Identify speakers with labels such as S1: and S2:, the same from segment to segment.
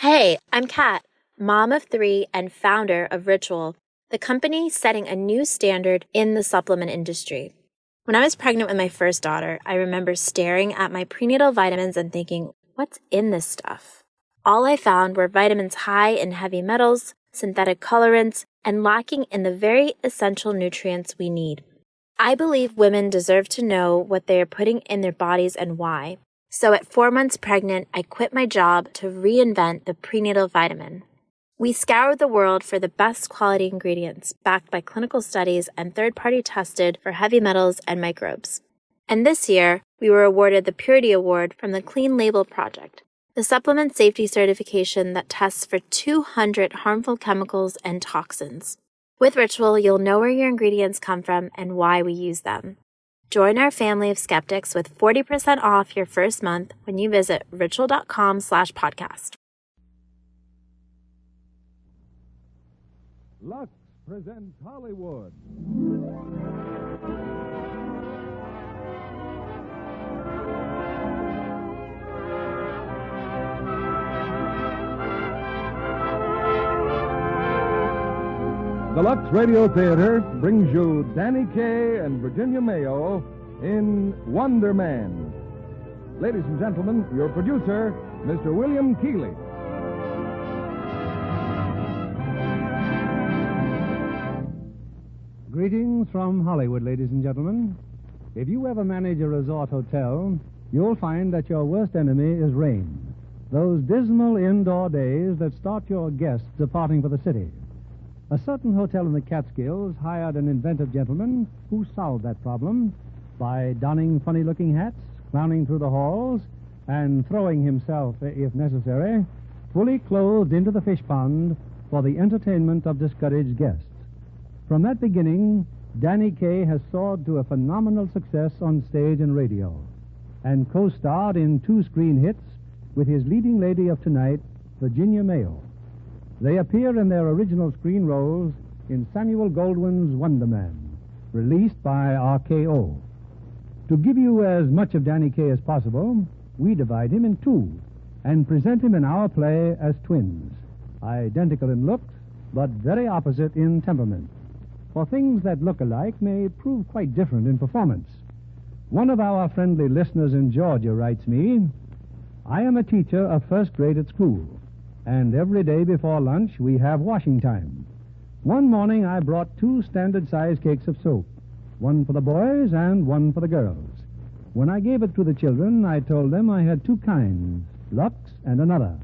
S1: Hey, I'm Kat, mom of 3 and founder of Ritual, the company setting a new standard in the supplement industry. When I was pregnant with my first daughter, I remember staring at my prenatal vitamins and thinking, what's in this stuff? All I found were vitamins high in heavy metals, synthetic colorants, and lacking in the very essential nutrients we need. I believe women deserve to know what they are putting in their bodies and why. So at 4 months pregnant, I quit my job to reinvent the prenatal vitamin. We scoured the world for the best quality ingredients, backed by clinical studies and third-party tested for heavy metals and microbes. And this year, we were awarded the Purity Award from the Clean Label Project, the supplement safety certification that tests for 200 harmful chemicals and toxins. With Ritual, you'll know where your ingredients come from and why we use them. Join our family of skeptics with 40% off your first month when you visit ritual.com/podcast.
S2: Lux presents Hollywood. The Lux Radio Theater brings you Danny Kaye and Virginia Mayo in Wonder Man. Ladies and gentlemen, your producer, Mr. William Keighley.
S3: Greetings from Hollywood, ladies and gentlemen. If you ever manage a resort hotel, you'll find that your worst enemy is rain. Those dismal indoor days that start your guests departing for the city. A certain hotel in the Catskills hired an inventive gentleman who solved that problem by donning funny-looking hats, clowning through the halls, and throwing himself, if necessary, fully clothed into the fish pond for the entertainment of discouraged guests. From that beginning, Danny Kaye has soared to a phenomenal success on stage and radio, and co-starred in 2 screen hits with his leading lady of tonight, Virginia Mayo. They appear in their original screen roles in Samuel Goldwyn's Wonder Man, released by RKO. To give you as much of Danny Kaye as possible, we divide him in 2 and present him in our play as twins, identical in looks, but very opposite in temperament. For things that look alike may prove quite different in performance. One of our friendly listeners in Georgia writes me, I am a teacher of first grade at school, and every day before lunch we have washing time. One morning I brought 2 standard-sized cakes of soap, one for the boys and one for the girls. When I gave it to the children, I told them I had 2 kinds, Lux and another,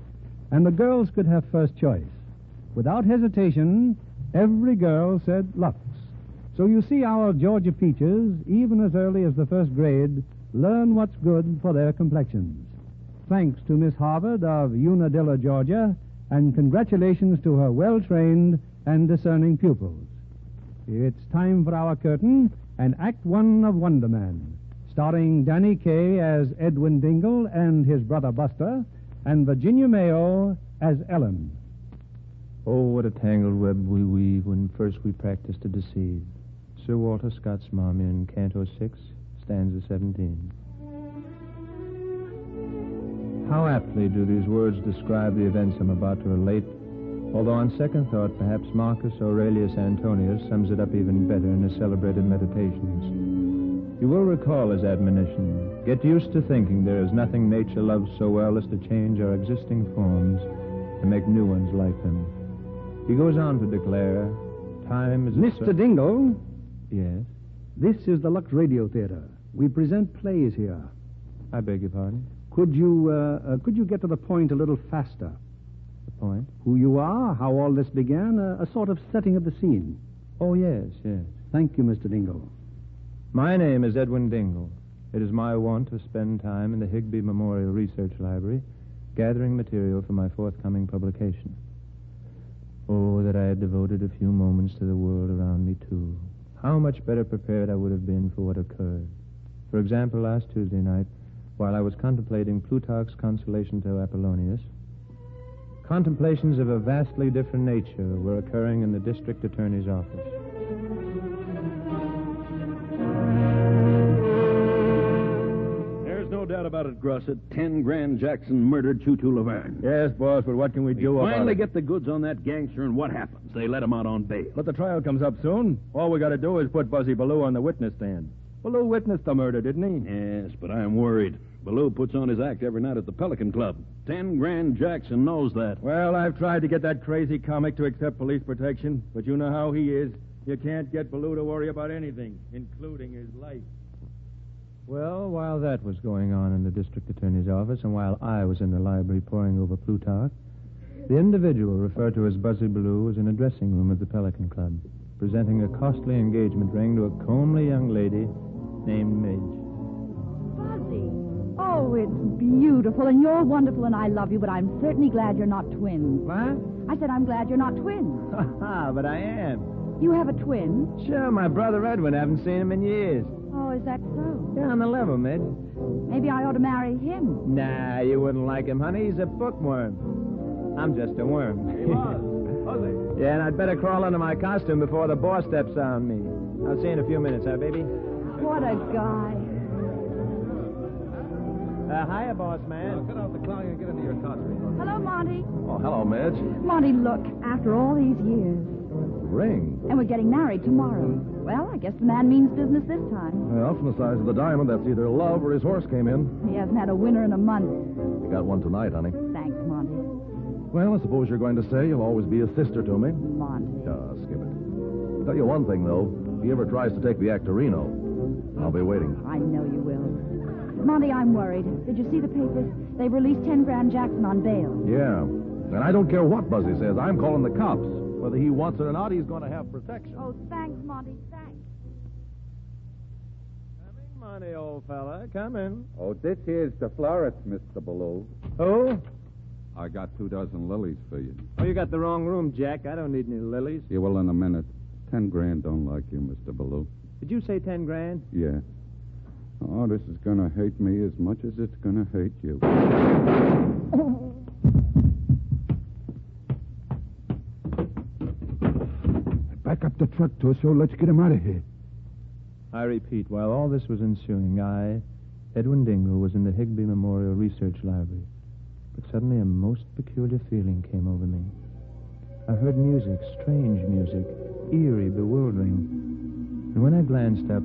S3: and the girls could have first choice. Without hesitation, every girl said Lux. So you see, our Georgia peaches, even as early as the first grade, learn what's good for their complexions. Thanks to Miss Harvard of Unadilla, Georgia, and congratulations to her well-trained and discerning pupils. It's time for our curtain and Act 1 of Wonder Man, starring Danny Kaye as Edwin Dingle and his brother Buster, and Virginia Mayo as Ellen.
S4: Oh, what a tangled web we weave when first we practice to deceive. Sir Walter Scott's Mom in Canto 6, stanza 17. How aptly do these words describe the events I'm about to relate, although on second thought, perhaps Marcus Aurelius Antonius sums it up even better in his celebrated Meditations. You will recall his admonition, get used to thinking there is nothing nature loves so well as to change our existing forms and make new ones like them. He goes on to declare, time is...
S3: Mr. Dingle?
S4: Yes?
S3: This is the Lux Radio Theater. We present plays here.
S4: I beg your pardon?
S3: Could you get to the point a little faster?
S4: The point?
S3: Who you are, how all this began, a sort of setting of the scene.
S4: Oh, yes.
S3: Thank you, Mr. Dingle.
S4: My name is Edwin Dingle. It is my wont to spend time in the Higbee Memorial Research Library gathering material for my forthcoming publication. Oh, that I had devoted a few moments to the world around me, too. How much better prepared I would have been for what occurred. For example, last Tuesday night, while I was contemplating Plutarch's Consolation to Apollonius, contemplations of a vastly different nature were occurring in the district attorney's office.
S2: There's no doubt
S5: about it, Grosset? 10 grand Jackson murdered Tutu Laverne.
S2: Yes, boss, but what can we do about it?
S5: Finally get the goods on that gangster, and what happens? They let him out on bail.
S2: But the trial comes up soon. All we got to do is put Buzzy Ballou on the witness stand. Ballou witnessed the murder, didn't he?
S5: Yes, but I'm worried. Ballou puts on his act every night at the Pelican Club. 10 grand Jackson knows that.
S2: Well, I've tried to get that crazy comic to accept police protection, but you know how he is. You can't get Ballou to worry about anything, including his life.
S4: Well, while that was going on in the district attorney's office and while I was in the library poring over Plutarch, the individual referred to as Buzzy Ballou was in a dressing room at the Pelican Club, presenting a costly engagement ring to a comely young lady named Midge.
S6: Buzzy. Oh, it's beautiful, and you're wonderful, and I love you, but I'm certainly glad you're not twins.
S4: What?
S6: I said I'm glad you're not twins.
S4: But I am.
S6: You have a twin?
S4: Sure, my brother Edwin. I haven't seen him in years.
S6: Oh, is that so?
S4: Yeah, on the level, Midge.
S6: Maybe I ought to marry him.
S4: Nah, you wouldn't like him, honey. He's a bookworm. I'm just a worm.
S2: Hey, boss. Buzzy.
S4: Yeah, and I'd better crawl into my costume before the boss steps on me. I'll see you in a few minutes, huh, baby?
S6: What a guy.
S4: Hiya, boss man.
S2: Get out the clock and get into your costume.
S6: Hello, Monty.
S2: Oh, hello, Midge.
S6: Monty, look, after all these years,
S2: Ring.
S6: and we're getting married tomorrow. Well, I guess the man means business this time.
S2: Well, from the size of the diamond, that's either love or his horse came in.
S6: He hasn't had a winner in a month.
S2: You got one tonight, honey.
S6: Thanks, Monty.
S2: Well, I suppose you're going to say you'll always be a sister to me.
S6: Monty.
S2: Skip it. I'll tell you one thing, though. If he ever tries to take the act to Reno, I'll be waiting.
S6: I know you will. Monty, I'm worried. Did you see the papers? They've released 10 grand Jackson on bail.
S2: Yeah. And I don't care what Buzzy says. I'm calling the cops. Whether he wants it or not, he's going to have protection.
S6: Oh, thanks, Monty. Thanks.
S4: Coming, Monty, old fella. Coming.
S7: Oh, this here's the florist, Mr. Ballou.
S4: Oh?
S7: I got 24 lilies for you.
S4: Oh, you got the wrong room, Jack. I don't need any lilies.
S7: You will in a minute. 10 grand don't like you, Mr. Ballou.
S4: Did you say 10 grand?
S7: Yeah. Oh, this is going to hate me as much as it's going to hate you.
S8: Back up the truck, Toso. Let's get him out of here.
S4: I repeat, while all this was ensuing, I, Edwin Dingle, was in the Higbee Memorial Research Library. But suddenly a most peculiar feeling came over me. I heard music, strange music, eerie, bewildering. And when I glanced up,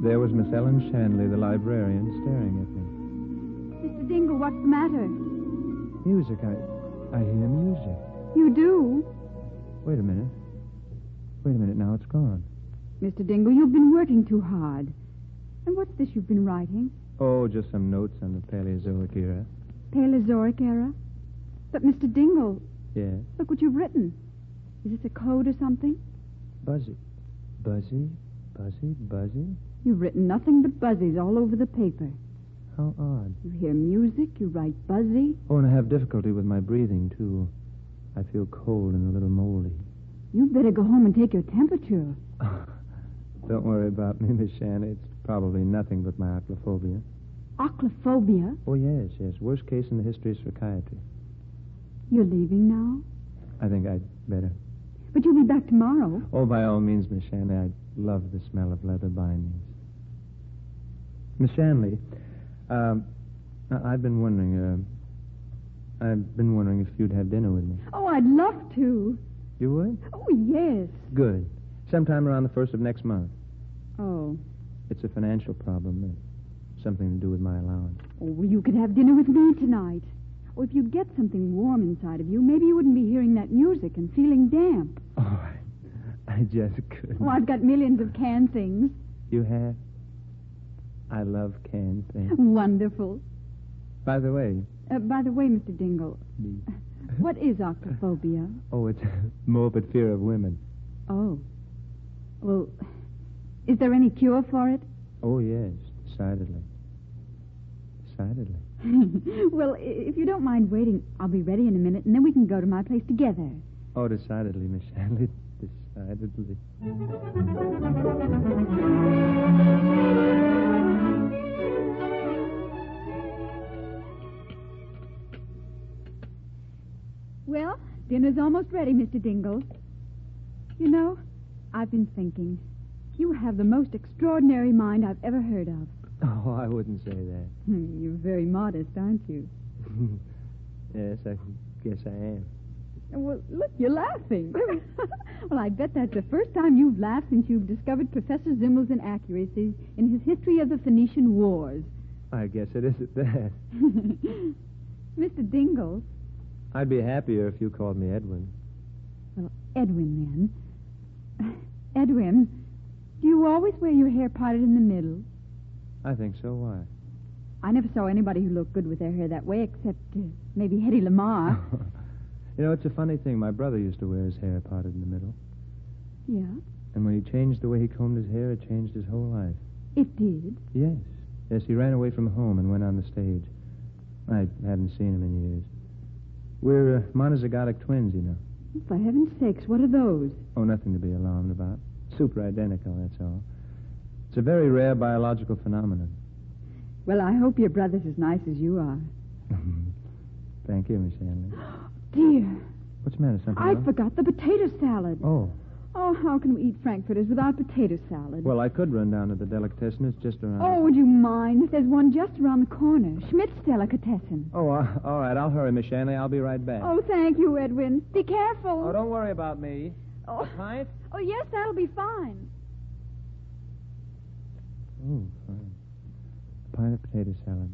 S4: there was Miss Ellen Shanley, the librarian, staring at me.
S6: Mr. Dingle, what's the matter?
S4: Music, I hear music.
S6: You do?
S4: Wait a minute. Now it's gone.
S6: Mr. Dingle, you've been working too hard. And what's this you've been writing?
S4: Oh, just some notes on the Paleozoic era.
S6: Paleozoic era? But, Mr. Dingle,
S4: Yes.
S6: look what you've written. Is this a code or something?
S4: Buzzy. Buzzy? Buzzy? Buzzy?
S6: You've written nothing but buzzies all over the paper.
S4: How odd.
S6: You hear music, you write buzzy.
S4: Oh, and I have difficulty with my breathing, too. I feel cold and a little moldy.
S6: You'd better go home and take your temperature.
S4: Don't worry about me, Miss Shanley. It's probably nothing but my acrophobia.
S6: Acrophobia?
S4: Oh, yes. Worst case in the history of psychiatry.
S6: You're leaving now?
S4: I think I'd better.
S6: But you'll be back tomorrow.
S4: Oh, by all means, Miss Shanley. I love the smell of leather bindings. Miss Shanley, I've been wondering if you'd have dinner with me.
S6: Oh, I'd love to.
S4: You would?
S6: Oh, yes.
S4: Good. Sometime around the 1st of next month.
S6: Oh.
S4: It's a financial problem. Something to do with my allowance.
S6: Oh, well, you could have dinner with me tonight. Oh, if you'd get something warm inside of you, maybe you wouldn't be hearing that music and feeling damp.
S4: Oh, I just couldn't.
S6: Oh, I've got millions of canned things.
S4: You have? I love canned things.
S6: Wonderful.
S4: By the way...
S6: Mr. Dingle, what is acrophobia?
S4: Oh, it's morbid fear of women.
S6: Oh. Well, is there any cure for it?
S4: Oh, yes, decidedly.
S6: Well, if you don't mind waiting, I'll be ready in a minute, and then we can go to my place together.
S4: Oh, decidedly, Miss Shanley. Decidedly.
S6: Well, dinner's almost ready, Mr. Dingle. You know, I've been thinking. You have the most extraordinary mind I've ever heard of.
S4: Oh, I wouldn't say that.
S6: You're very modest, aren't you?
S4: Yes, I guess I am.
S6: Well, look, you're laughing. Well, I bet that's the first time you've laughed since you've discovered Professor Zimmel's inaccuracies in his history of the Phoenician Wars.
S4: I guess it is at that.
S6: Mr. Dingle.
S4: I'd be happier if you called me Edwin.
S6: Well, Edwin, then. Edwin, do you always wear your hair parted in the middle?
S4: I think so. Why?
S6: I never saw anybody who looked good with their hair that way, except maybe Hedy Lamarr.
S4: You know, it's a funny thing. My brother used to wear his hair parted in the middle.
S6: Yeah?
S4: And when he changed the way he combed his hair, it changed his whole life.
S6: It did?
S4: Yes. Yes, he ran away from home and went on the stage. I hadn't seen him in years. We're monozygotic twins, you know.
S6: For heaven's sakes, what are those?
S4: Oh, nothing to be alarmed about. Super identical, that's all. It's a very rare biological phenomenon.
S6: Well, I hope your brother's as nice as you are.
S4: Thank you, Miss Hanley.
S6: Dear.
S4: What's the matter? Something
S6: I
S4: wrong?
S6: forgot the potato salad.
S4: Oh.
S6: Oh, how can we eat frankfurters without potato salad?
S4: Well, I could run down to the delicatessen. It's just around.
S6: Oh, would you mind? There's one just around the corner. Schmidt's Delicatessen.
S4: Oh, all right. I'll hurry, Miss Shanley. I'll be right back.
S6: Oh, thank you, Edwin. Be careful.
S4: Oh, don't worry about me.
S6: Oh.
S4: A pint?
S6: Oh, yes, that'll be fine.
S4: Oh, fine. A pint of potato salad.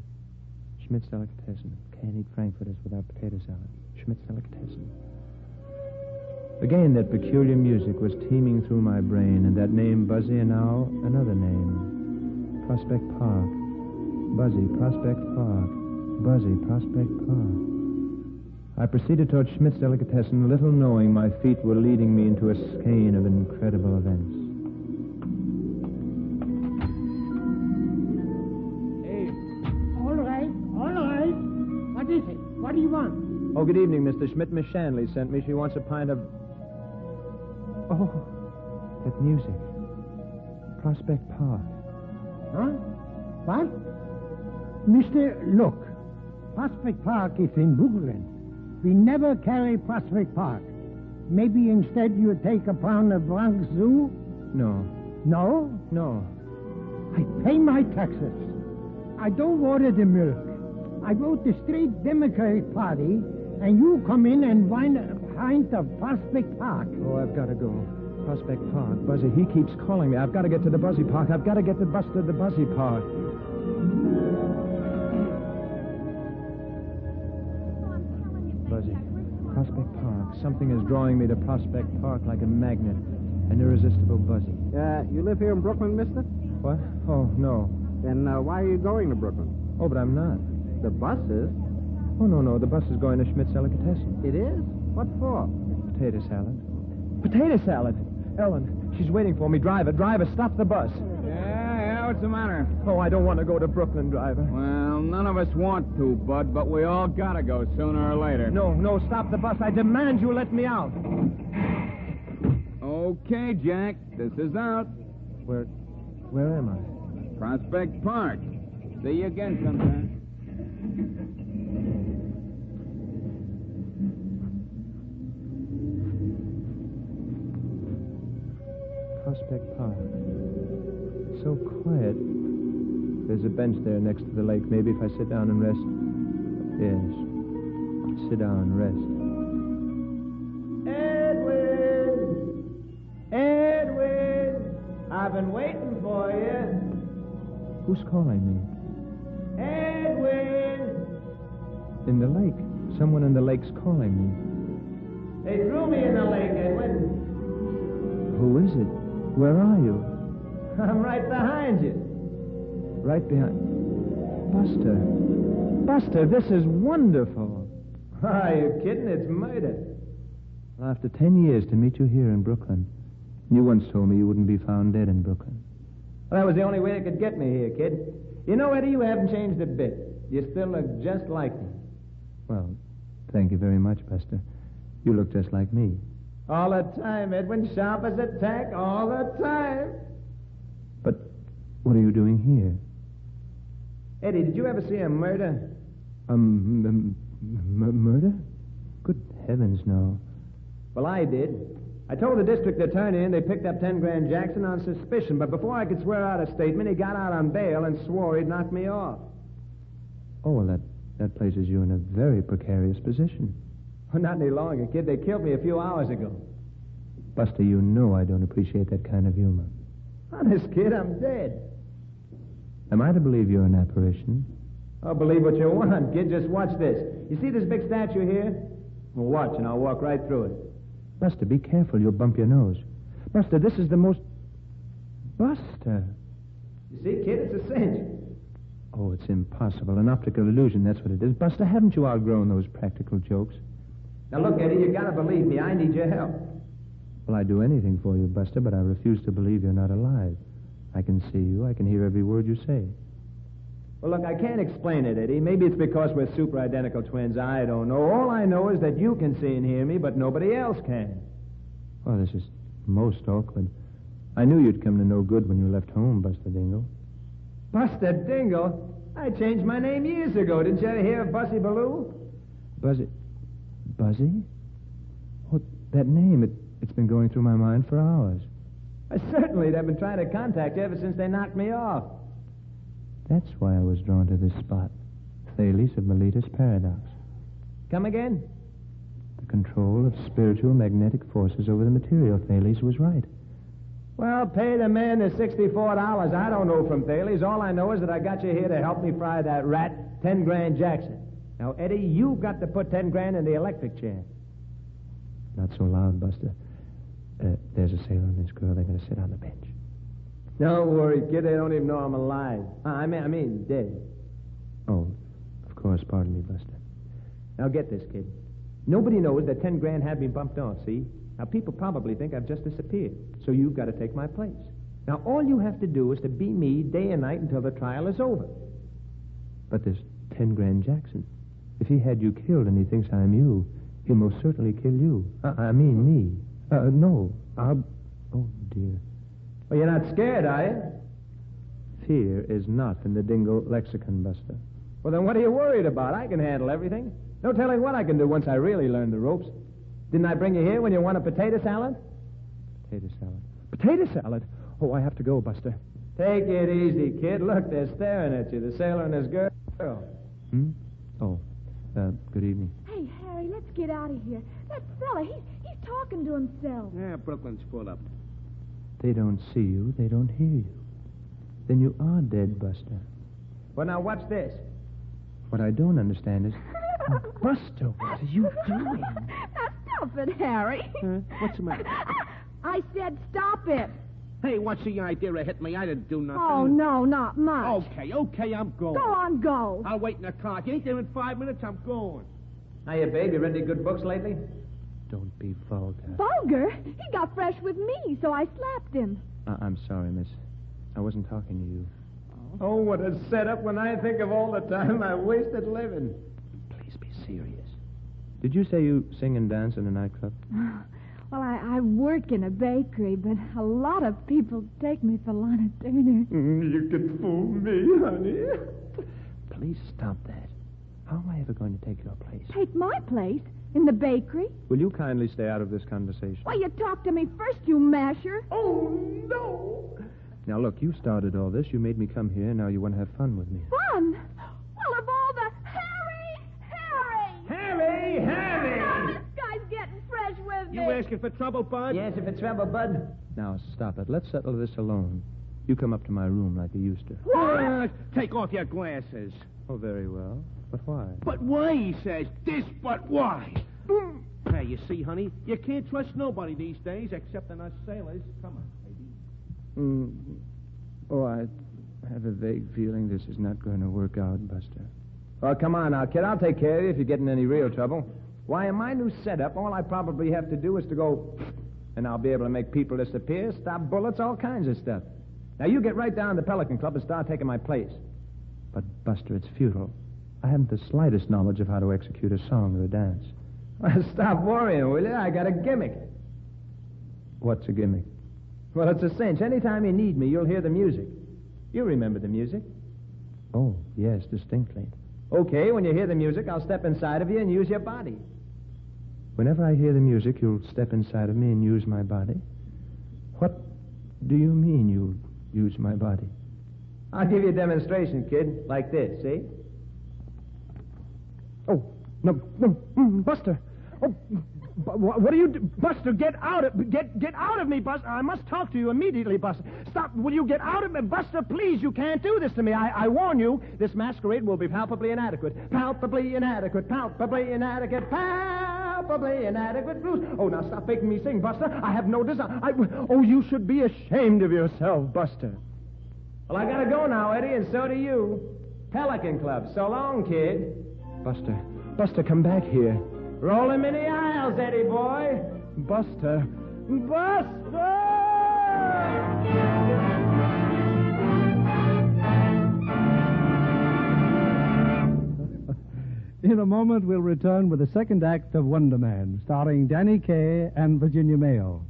S4: Schmidt's Delicatessen. Can't eat frankfurters without potato salad. Schmidt's Delicatessen. Again, that peculiar music was teeming through my brain, and that name, Buzzy, and now another name. Prospect Park. Buzzy, Prospect Park. Buzzy, Prospect Park. I proceeded toward Schmidt's Delicatessen, little knowing my feet were leading me into a skein of incredible events.
S9: Hey. All right. What is it? What do you want?
S4: Oh, good evening, Mr. Schmidt. Miss Shanley sent me. She wants a pint of... Oh, that music. Prospect Park.
S9: Huh? What? Mister, look. Prospect Park is in Brooklyn. We never carry Prospect Park. Maybe instead you take a pound of Bronx Zoo?
S4: No.
S9: No?
S4: No.
S9: I pay my taxes. I don't order the milk. I vote the straight Democratic Party, and you come in and find a pint of Prospect Park.
S4: Oh, I've got to go. Prospect Park. Buzzy, he keeps calling me. I've got to get to the Buzzy Park. I've got to get to Buster the Buzzy Park. Buzzy, Prospect Park. Something is drawing me to Prospect Park like a magnet. An irresistible Buzzy.
S10: You live here in Brooklyn, mister?
S4: What? Oh, no.
S10: Then why are you going to Brooklyn?
S4: Oh, but I'm not.
S10: The bus is.
S4: Oh, no. The bus is going to Schmidt's Delicatessen.
S10: It is? What for?
S4: Potato salad. Potato salad? Ellen, she's waiting for me. Driver, stop the bus.
S11: Yeah, what's the matter?
S4: Oh, I don't want to go to Brooklyn, driver.
S11: Well, none of us want to, Bud, but we all gotta go sooner or later.
S4: No, stop the bus. I demand you let me out.
S11: Okay, Jack, this is out.
S4: Where am I?
S11: Prospect Park. See you again sometime.
S4: Prospect Park. So quiet. There's a bench there next to the lake. Maybe if I sit down and rest. Yes. Sit down and rest.
S12: Edwin! I've been waiting for you.
S4: Who's calling me?
S12: Edwin!
S4: In the lake. Someone in the lake's calling me.
S12: They threw me in the lake, Edwin.
S4: Who is it? Where are you?
S12: I'm right behind you.
S4: Right behind... Buster, this is wonderful.
S12: Are you kidding? It's murder.
S4: Well, after 10 years to meet you here in Brooklyn. You once told me you wouldn't be found dead in Brooklyn.
S12: Well, that was the only way they could get me here, kid. You know, Eddie, you haven't changed a bit. You still look just like me.
S4: Well, thank you very much, Buster. You look just like me.
S12: All the time, Edwin. Sharp as a tack, all the time.
S4: But what are you doing here?
S12: Eddie, did you ever see a murder?
S4: Murder? Good heavens, no.
S12: Well, I did. I told the district attorney and they picked up 10 grand Jackson on suspicion, but before I could swear out a statement, he got out on bail and swore he'd knock me off.
S4: Oh, well, that places you in a very precarious position.
S12: Oh, not any longer, kid. They killed me a few hours ago.
S4: Buster, you know I don't appreciate that kind of humor.
S12: Honest, kid, I'm dead.
S4: Am I to believe you're an apparition?
S12: Oh, believe what you want, kid. Just watch this. You see this big statue here? Well, watch, and I'll walk right through it.
S4: Buster, be careful. You'll bump your nose. Buster, this is the most... Buster.
S12: You see, kid, it's a cinch.
S4: Oh, it's impossible. An optical illusion, that's what it is. Buster, haven't you outgrown those practical jokes?
S12: Now, look, Eddie, you gotta believe me. I need your help.
S4: Well, I'd do anything for you, Buster, but I refuse to believe you're not alive. I can see you. I can hear every word you say.
S12: Well, look, I can't explain it, Eddie. Maybe it's because we're super identical twins. I don't know. All I know is that you can see and hear me, but nobody else can.
S4: Oh, this is most awkward. I knew you'd come to no good when you left home, Buster Dingle.
S12: Buster Dingle? I changed my name years ago. Didn't you ever hear of Bussy Ballou?
S4: Buzzy? Oh, that name, it's been going through my mind for hours.
S12: Certainly. They've been trying to contact you ever since they knocked me off.
S4: That's why I was drawn to this spot. Thales of Miletus Paradox.
S12: Come again?
S4: The control of spiritual magnetic forces over the material. Thales was right.
S12: Well, pay the man the $64. I don't know from Thales. All I know is that I got you here to help me fry that rat, 10 grand Jackson. Now, Eddie, you've got to put 10 grand in the electric chair.
S4: Not so loud, Buster. There's a sailor and this girl. They're going to sit on the bench.
S12: Don't worry, kid. They don't even know I'm alive. I mean, dead.
S4: Oh, of course. Pardon me, Buster.
S12: Now, get this, kid. Nobody knows that 10 grand had me bumped off, see? Now, people probably think I've just disappeared, so you've got to take my place. Now, all you have to do is to be me day and night until the trial is over.
S4: But there's 10 grand Jackson. If he had you killed and he thinks I'm you, he'll most certainly kill you. I mean me. No. Oh, dear.
S12: Well, you're not scared, are you?
S4: Fear is not in the Dingle lexicon, Buster.
S12: Well, then what are you worried about? I can handle everything. No telling what I can do once I really learn the ropes. Didn't I bring you here when you want a potato salad?
S4: Potato salad. Potato salad? Oh, I have to go, Buster.
S12: Take it easy, kid. Look, they're staring at you, the sailor and his girl.
S4: Oh, good evening.
S13: Hey, Harry, let's get out of here. That fella, he's talking to himself.
S14: Yeah, Brooklyn's full up.
S4: They don't see you. They don't hear you. Then you are dead, Buster.
S12: Well, now, watch this.
S4: What I don't understand is... Buster, what are you doing?
S13: Now, stop it, Harry.
S14: What's the matter?
S13: I said stop it.
S14: Hey, what's the idea of hitting me? I didn't do nothing.
S13: Oh, no, not much.
S14: Okay, I'm going.
S13: Go on, go.
S14: I'll wait in the car. If you ain't there in 5 minutes, I'm going.
S12: Hiya, babe. You read any good books lately?
S4: Don't be vulgar.
S13: Vulgar? He got fresh with me, so I slapped him.
S4: I'm sorry, miss. I wasn't talking to you.
S12: Oh, what a setup when I think of all the time I wasted living.
S4: Please be serious. Did you say you sing and dance in a nightclub?
S13: Well, I work in a bakery, but a lot of people take me for Lana Turner.
S12: You can fool me, honey.
S4: Please stop that. How am I ever going to take your place?
S13: Take my place? In the bakery?
S4: Will you kindly stay out of this conversation?
S13: Well, you talk to me first, you masher.
S12: Oh, no.
S4: Now, look, you started all this. You made me come here. Now you want to have fun with me.
S13: Fun? Well, of all the... Harry! Oh, this guy's getting fresh with me.
S14: You asking for trouble, Bud?
S12: Yes, if it's trouble, Bud.
S4: Now, stop it. Let's settle this alone. You come up to my room like you used to.
S13: What?
S14: Take off your glasses.
S4: Oh, very well. But why?
S14: But why, he says. This, but why? Hey, you see, honey, you can't trust nobody these days except in us sailors. Come on, baby.
S4: Oh, I have a vague feeling this is not going to work out, Buster.
S12: Oh, come on now, kid. I'll take care of you if you get in any real trouble. Why, in my new setup, all I probably have to do is to go... And I'll be able to make people disappear, stop bullets, all kinds of stuff. Now, you get right down to the Pelican Club and start taking my place.
S4: But, Buster, it's futile. I haven't the slightest knowledge of how to execute a song or a dance.
S12: Well, stop worrying, will you? I got a gimmick.
S4: What's a gimmick?
S12: Well, it's a cinch. Anytime you need me, you'll hear the music. You remember the music?
S4: Oh, yes, distinctly.
S12: Okay, when you hear the music, I'll step inside of you and use your body.
S4: Whenever I hear the music, you'll step inside of me and use my body. What do you mean you'll use my body?
S12: I'll give you a demonstration, kid. Like this, see?
S14: Oh, no, Buster. Oh, what do you do? Buster, get out of me, Buster. I must talk to you immediately, Buster. Stop. Will you get out of me? Buster, please, you can't do this to me. I warn you, this masquerade will be palpably inadequate. Palpably inadequate. Palpably inadequate. Palpably inadequate blues. Oh, now stop making me sing, Buster. I have no desire. Oh, you should be ashamed of yourself, Buster.
S12: Well, I gotta go now, Eddie, and so do you. Pelican Club. So long, kid.
S14: Buster, come back here.
S12: Roll him in the aisles, Eddie boy.
S14: Buster.
S3: In a moment, we'll return with the second act of Wonder Man, starring Danny Kaye and Virginia Mayo.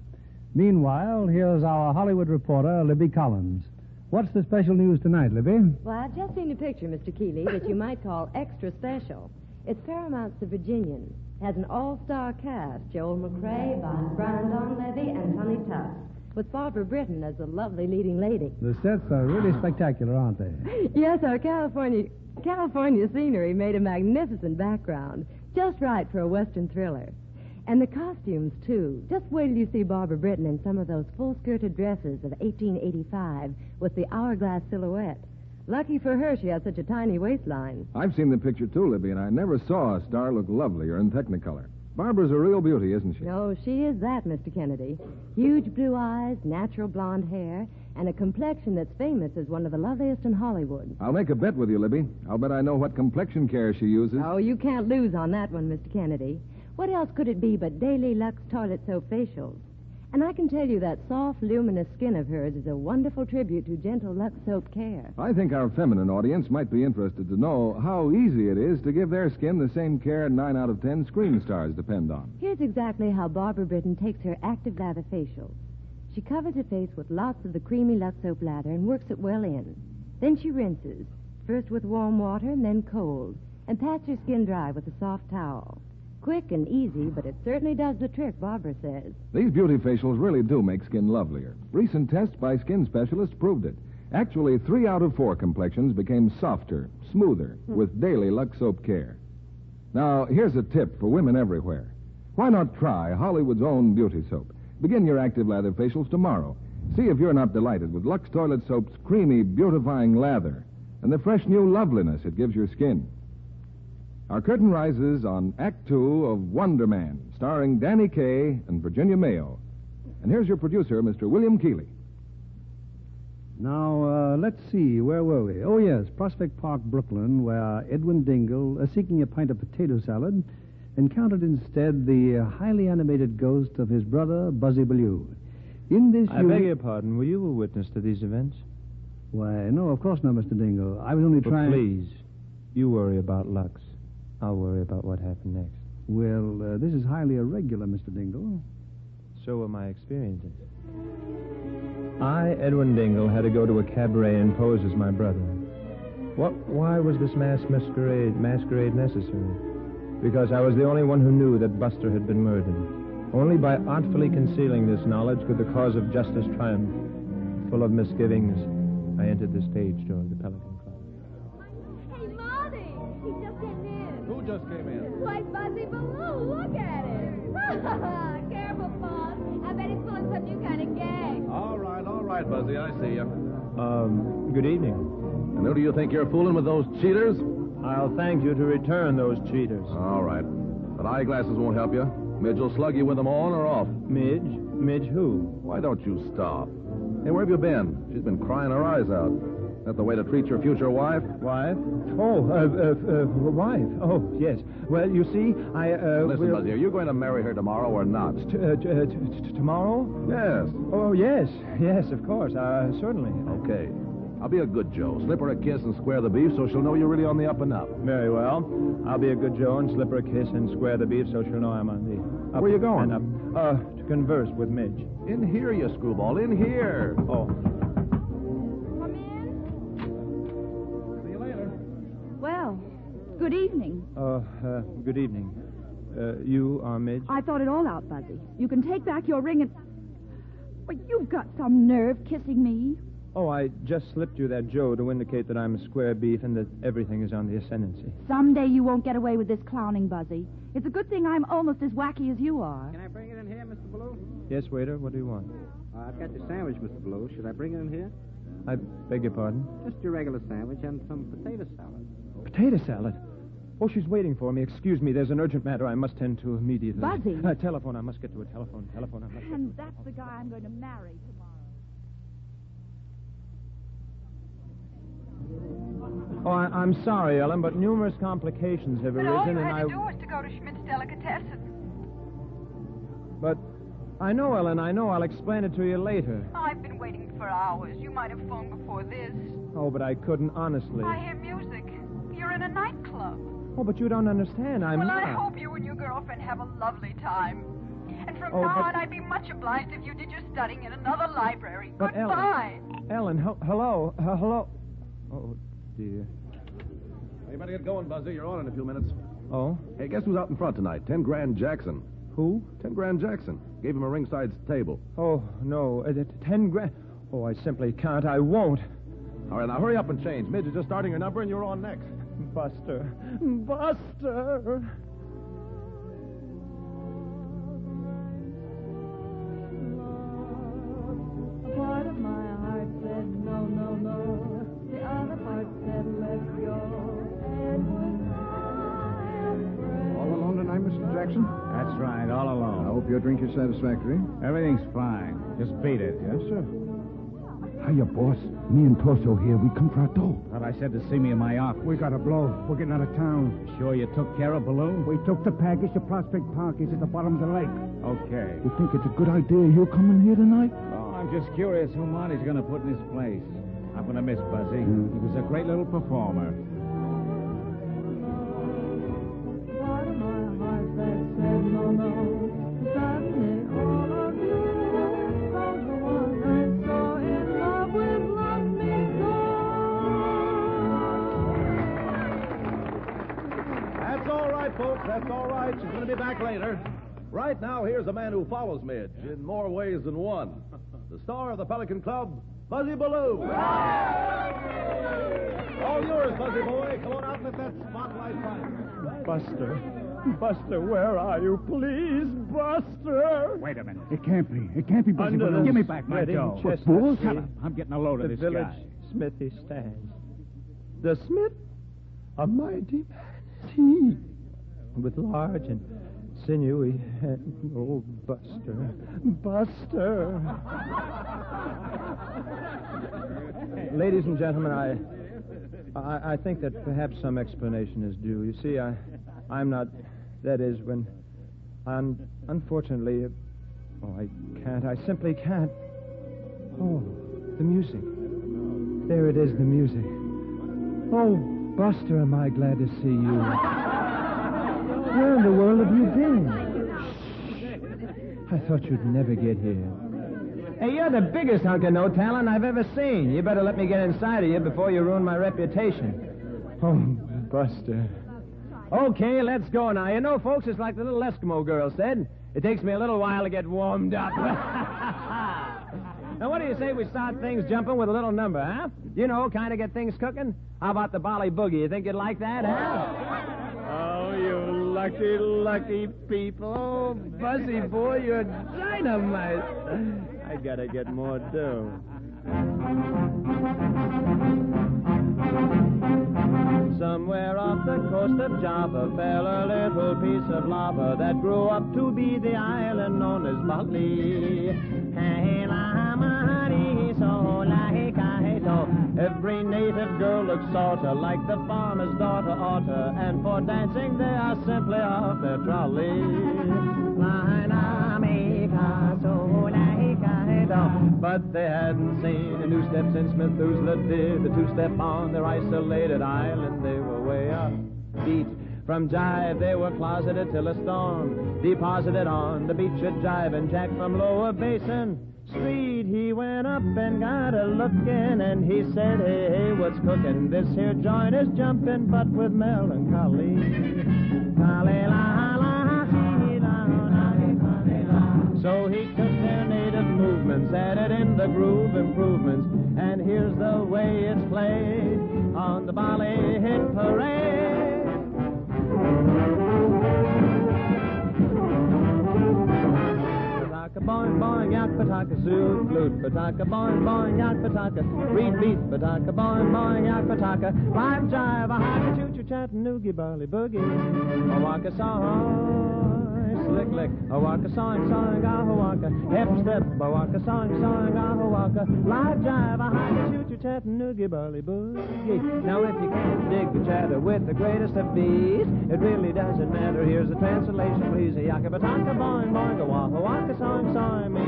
S3: Meanwhile, here's our Hollywood reporter, Libby Collins. What's the special news tonight, Libby?
S15: Well, I've just seen a picture, Mr. Keeley, that you might call extra special. It's Paramount's The Virginian. Has an all-star cast, Joel McCrea, Brian Donlevy, and Sonny Tufts, with Barbara Britton as the lovely leading lady.
S3: The sets are really spectacular, aren't they?
S15: Yes, our California scenery made a magnificent background, just right for a Western thriller. And the costumes, too. Just wait till you see Barbara Britton in some of those full-skirted dresses of 1885 with the hourglass silhouette. Lucky for her, she has such a tiny waistline.
S2: I've seen the picture, too, Libby, and I never saw a star look lovelier in Technicolor. Barbara's a real beauty, isn't she?
S15: No, she is that, Mr. Kennedy. Huge blue eyes, natural blonde hair, and a complexion that's famous as one of the loveliest in Hollywood.
S2: I'll make a bet with you, Libby. I'll bet I know what complexion care she uses.
S15: Oh, you can't lose on that one, Mr. Kennedy. What else could it be but daily Lux toilet soap facials? And I can tell you that soft, luminous skin of hers is a wonderful tribute to gentle Lux soap care.
S2: I think our feminine audience might be interested to know how easy it is to give their skin the same care 9 out of 10 screen stars depend on.
S15: Here's exactly how Barbara Britton takes her active lather facials. She covers her face with lots of the creamy Lux soap lather and works it well in. Then she rinses, first with warm water and then cold, and pats her skin dry with a soft towel. Quick and easy, but it certainly does the trick, Barbara says.
S2: These beauty facials really do make skin lovelier. Recent tests by skin specialists proved it. Actually, 3 out of 4 complexions became softer, smoother, with daily Lux soap care. Now, here's a tip for women everywhere. Why not try Hollywood's own beauty soap? Begin your active lather facials tomorrow. See if you're not delighted with Lux Toilet Soap's creamy, beautifying lather and the fresh new loveliness it gives your skin. Our curtain rises on Act 2 of Wonder Man, starring Danny Kaye and Virginia Mayo. And here's your producer, Mr. William Keeley.
S3: Now, let's see, where were we? Oh, yes, Prospect Park, Brooklyn, where Edwin Dingle, seeking a pint of potato salad, encountered instead the highly animated ghost of his brother, Buzzy Bellew. In this
S4: I beg your pardon, were you a witness to these events?
S3: Why, no, of course not, Mr. Dingle. I was only trying...
S4: Please, you worry about Lux. I'll worry about what happened next.
S3: Well, this is highly irregular, Mr. Dingle.
S4: So were my experiences. I, Edwin Dingle, had to go to a cabaret and pose as my brother. Why was this masquerade necessary? Because I was the only one who knew that Buster had been murdered. Only by artfully concealing this knowledge could the cause of justice triumph. Full of misgivings, I entered the stage door of the Pelican Club.
S13: Hey, Marty! He just came in.
S2: Who just came in?
S13: Why, Buzzy Bellew, look at him. Careful, boss. I bet he's pulling some new kind of gang.
S5: All right, Buzzy, I see you.
S4: Good evening.
S5: And who do you think you're fooling with those cheaters?
S4: I'll thank you to return those cheaters.
S5: All right. But eyeglasses won't help you. Midge will slug you with them on or off.
S4: Midge? Midge who?
S5: Why don't you stop? Hey, where have you been? She's been crying her eyes out. Is that the way to treat your future wife?
S4: Wife? Oh, wife. Oh, yes. Well, you see,
S5: Listen, Buzzy, are you going to marry her tomorrow or not?
S4: Tomorrow?
S5: Yes.
S4: Oh, yes. Yes, of course. Certainly.
S5: Okay. I'll be a good Joe. Slip her a kiss and square the beef so she'll know you're really on the up and up.
S4: Very well. I'll be a good Joe and slip her a kiss and square the beef so she'll know I'm on the up.
S5: Where you going?
S4: And up. To converse with Midge.
S5: In here, you screwball. In here.
S4: Oh.
S13: Come in.
S5: See you later.
S6: Well, good evening.
S4: Good evening. You are Midge?
S6: I thought it all out, Buzzy. You can take back your ring and... But you've got some nerve kissing me.
S4: Oh, I just slipped you that Joe to indicate that I'm a square beef and that everything is on the ascendancy.
S6: Someday you won't get away with this clowning, Buzzy. It's a good thing I'm almost as wacky as you are.
S10: Can I bring it in here, Mr. Blue?
S4: Yes, waiter, what do you want?
S10: I've got your sandwich, Mr. Blue. Should I bring it in here?
S4: I beg your pardon?
S10: Just your regular sandwich and some potato salad.
S4: Potato salad? Oh, she's waiting for me. Excuse me, there's an urgent matter I must tend to immediately.
S6: Buzzy.
S4: Telephone, I must get to a telephone.
S6: And that's the guy I'm going to marry tomorrow.
S4: Oh, I'm sorry, Ellen, but numerous complications have
S13: But
S4: arisen,
S13: all you
S4: and
S13: had to do was to go to Schmidt's Delicatessen.
S4: But I know, Ellen, I know. I'll explain it to you later.
S13: I've been waiting for hours. You might have phoned before this.
S4: Oh, but I couldn't, honestly.
S13: I hear music. You're in a nightclub.
S4: Oh, but you don't understand. I'm
S13: Well,
S4: not.
S13: I hope you and your girlfriend have a lovely time. And from now on, I'd be much obliged if you did your studying in another library.
S4: But
S13: Goodbye.
S4: Ellen, hello. Oh, dear.
S16: You better get going, Buzzy. You're on in a few minutes.
S4: Oh?
S16: Hey, guess who's out in front tonight? 10 Grand Jackson.
S4: Who?
S16: 10 Grand Jackson. Gave him a ringside table.
S4: Oh, no. 10 grand. Oh, I simply can't. I won't.
S16: All right, now hurry up and change. Midge is just starting your number, and you're on next.
S4: Buster.
S14: Buster!
S17: Part of my heart said no, no, no. The other part said let's go.
S8: All alone tonight, Mr. Jackson?
S18: That's right, all alone.
S8: I hope your drink is satisfactory.
S18: Everything's fine. Just beat it.
S8: Yes, sir. Hiya, boss. Me and Torso here. We come for a dough.
S18: Thought I said to see me in my office.
S9: We got a blow. We're getting out of town.
S18: Sure you took care of Baloo?
S9: We took the package to Prospect Park. It's at the bottom of the lake.
S18: Okay.
S8: You think it's a good idea you coming here tonight?
S18: Oh, I'm just curious who Monty's going to put in his place. I'm going to miss Buzzy. He was a great little performer.
S17: Part of my heart that said no, no. Suddenly all of you, cause the one I saw in love with loves me so.
S16: That's all right, folks. That's all right. She's going to be back later. Right now, here's a man who follows Midge in more ways than one. The star of the Pelican Club, Buzzy Baloo. All yours, Buzzy boy. Come on out and let that spotlight shine.
S14: Buster, where are you? Please, Buster!
S18: Wait a minute.
S8: It can't be. It can't be Buzzy
S14: Under
S8: Baloo.
S14: the
S18: Give me back my
S14: spreading
S18: dough.
S14: chestnut
S8: What,
S14: tree,
S18: Shut up. I'm getting a load of
S4: The
S18: this
S4: village
S18: guy.
S4: smithy stands. The smith, a mighty man, with large and sinewy hands. Oh, Buster. Ladies and gentlemen, I think that perhaps some explanation is due. You see, I'm not. That is, when unfortunately, I can't. I simply can't. Oh, the music. There it is, the music. Oh, Buster, am I glad to see you. Where in the world have you been? I thought you'd never get here. Hey, you're the biggest hunk of no talent I've ever seen. You better let me get inside of you before you ruin my reputation. Oh, Buster. Okay, let's go now. You know, folks, it's like the little Eskimo girl said. It takes me a little while to get warmed up. Now, what do you say we start things jumping with a little number, huh? You know, kind of get things cooking? How about the Bolly Boogie? You think you'd like that, huh?
S14: Oh, you lucky, lucky people. Oh, Buzzy boy, you're dynamite.
S4: I gotta get more dough. Somewhere off the coast of Java fell a little piece of lava that grew up to be the island known as Bali. Every native girl looks sorta like the farmer's daughter oughta, and for dancing they are simply off their trolley. But they hadn't seen a new step since Methuselah did the two-step on their isolated island. They were way up beat. From jive they were closeted till a storm deposited on the beach at Jive, and Jack from Lower Basin Street, he went up and got a lookin', and he said, hey, hey, what's cookin'? This here joint is jumpin', but with melancholy. So he took their native movements, added in the groove improvements, and here's the way it's played on the Bolly Hit Parade. Pataka boing boing yak pataka suit flute pataka boing boing yak pataka reed beat pataka boing boing yak pataka live jive a haka choo choo Chattanooga Bolly boogie a waka song slick lick a waka song song a waka hip step a waka song song a waka live jive a haka choo choo Chattanooga Bolly boogie. Now if you can't dig the chatter with the greatest of these, it really doesn't matter. Here's the translation, please. A yaka bataka boing boing a waka song song me.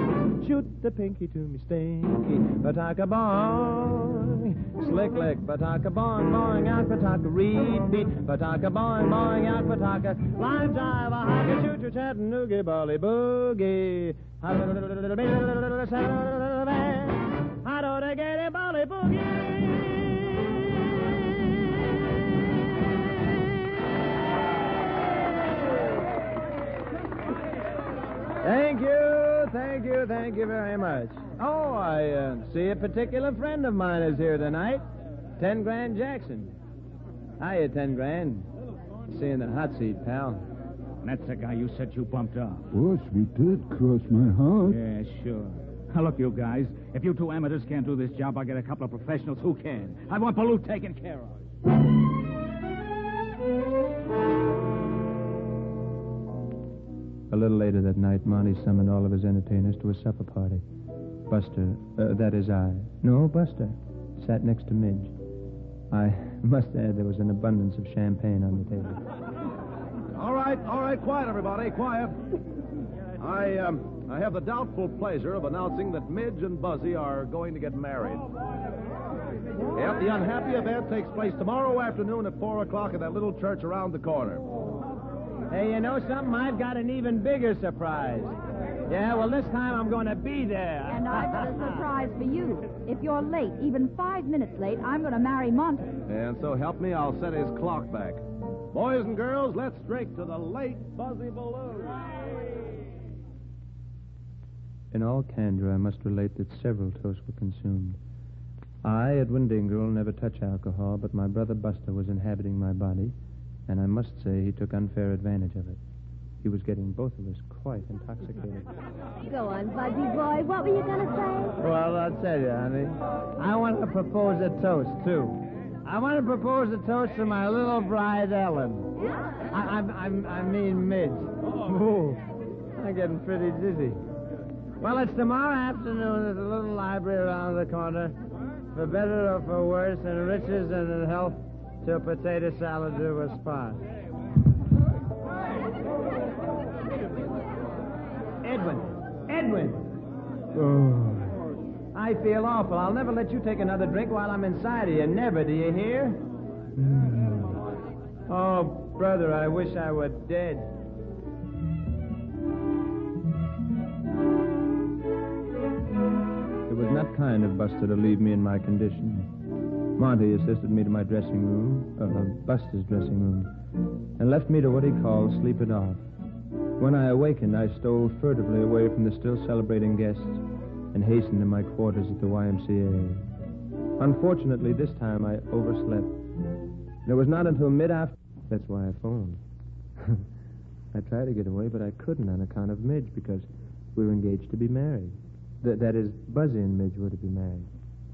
S4: Shoot the pinky to me stinky bataka boing. Slick lick bataka boing boing yak bataka reed beat bataka boing boing yak bataka live jive a haka choo choo Chattanooga Bolly boogie. How do they get a Bolly boogie? Thank you very much. Oh, I see a particular friend of mine is here tonight, 10 Grand Jackson. Hiya, 10 Grand. See you in the hot seat, pal.
S18: That's the guy you said you bumped off.
S8: Boss, we did cross my heart.
S18: Yeah, sure. Now, look, you guys, if you two amateurs can't do this job, I'll get a couple of professionals who can. I want Baloo taken care of.
S4: A little later that night, Monty summoned all of his entertainers to a supper party. Buster, that is I. No, Buster, sat next to Midge. I must add there was an abundance of champagne on the table.
S16: All right, quiet, everybody, quiet. I have the doubtful pleasure of announcing that Midge and Buzzy are going to get married. Yep, the unhappy event takes place tomorrow afternoon at 4 o'clock at that little church around the corner.
S4: Hey, you know something? I've got an even bigger surprise. Yeah, well, this time I'm going to be there.
S13: And I've got a surprise for you. If you're late, even 5 minutes late, I'm going to marry Monty.
S16: And so help me, I'll set his clock back. Boys and girls, let's drink to the late Buzzy Baloo.
S4: In all candor, I must relate that several toasts were consumed. I, Edwin Dingle, never touch alcohol, but my brother Buster was inhabiting my body, and I must say he took unfair advantage of it. He was getting both of us quite intoxicated.
S15: Go on, Buzzy boy. What were you going to say?
S4: Well, I'll tell you, honey. I want to propose a toast, too. I want to propose a toast to my little bride, Ellen. I mean Midge. Ooh, I'm getting pretty dizzy. Well, it's tomorrow afternoon at the little library around the corner. For better or for worse, in riches and in health, till potato salad do us part. Edwin! Oh. I feel awful. I'll never let you take another drink while I'm inside of you. Never, do you hear? Oh, brother, I wish I were dead. It was not kind of Buster to leave me in my condition. Monty assisted me to my dressing room, Buster's dressing room, and left me to what he called sleep it off. When I awakened, I stole furtively away from the still celebrating guests and hastened to my quarters at the YMCA. Unfortunately, this time I overslept. It was not until mid-afternoon. That's why I phoned. I tried to get away, but I couldn't on account of Midge because we were engaged to be married. That is, Buzzy and Midge were to be married.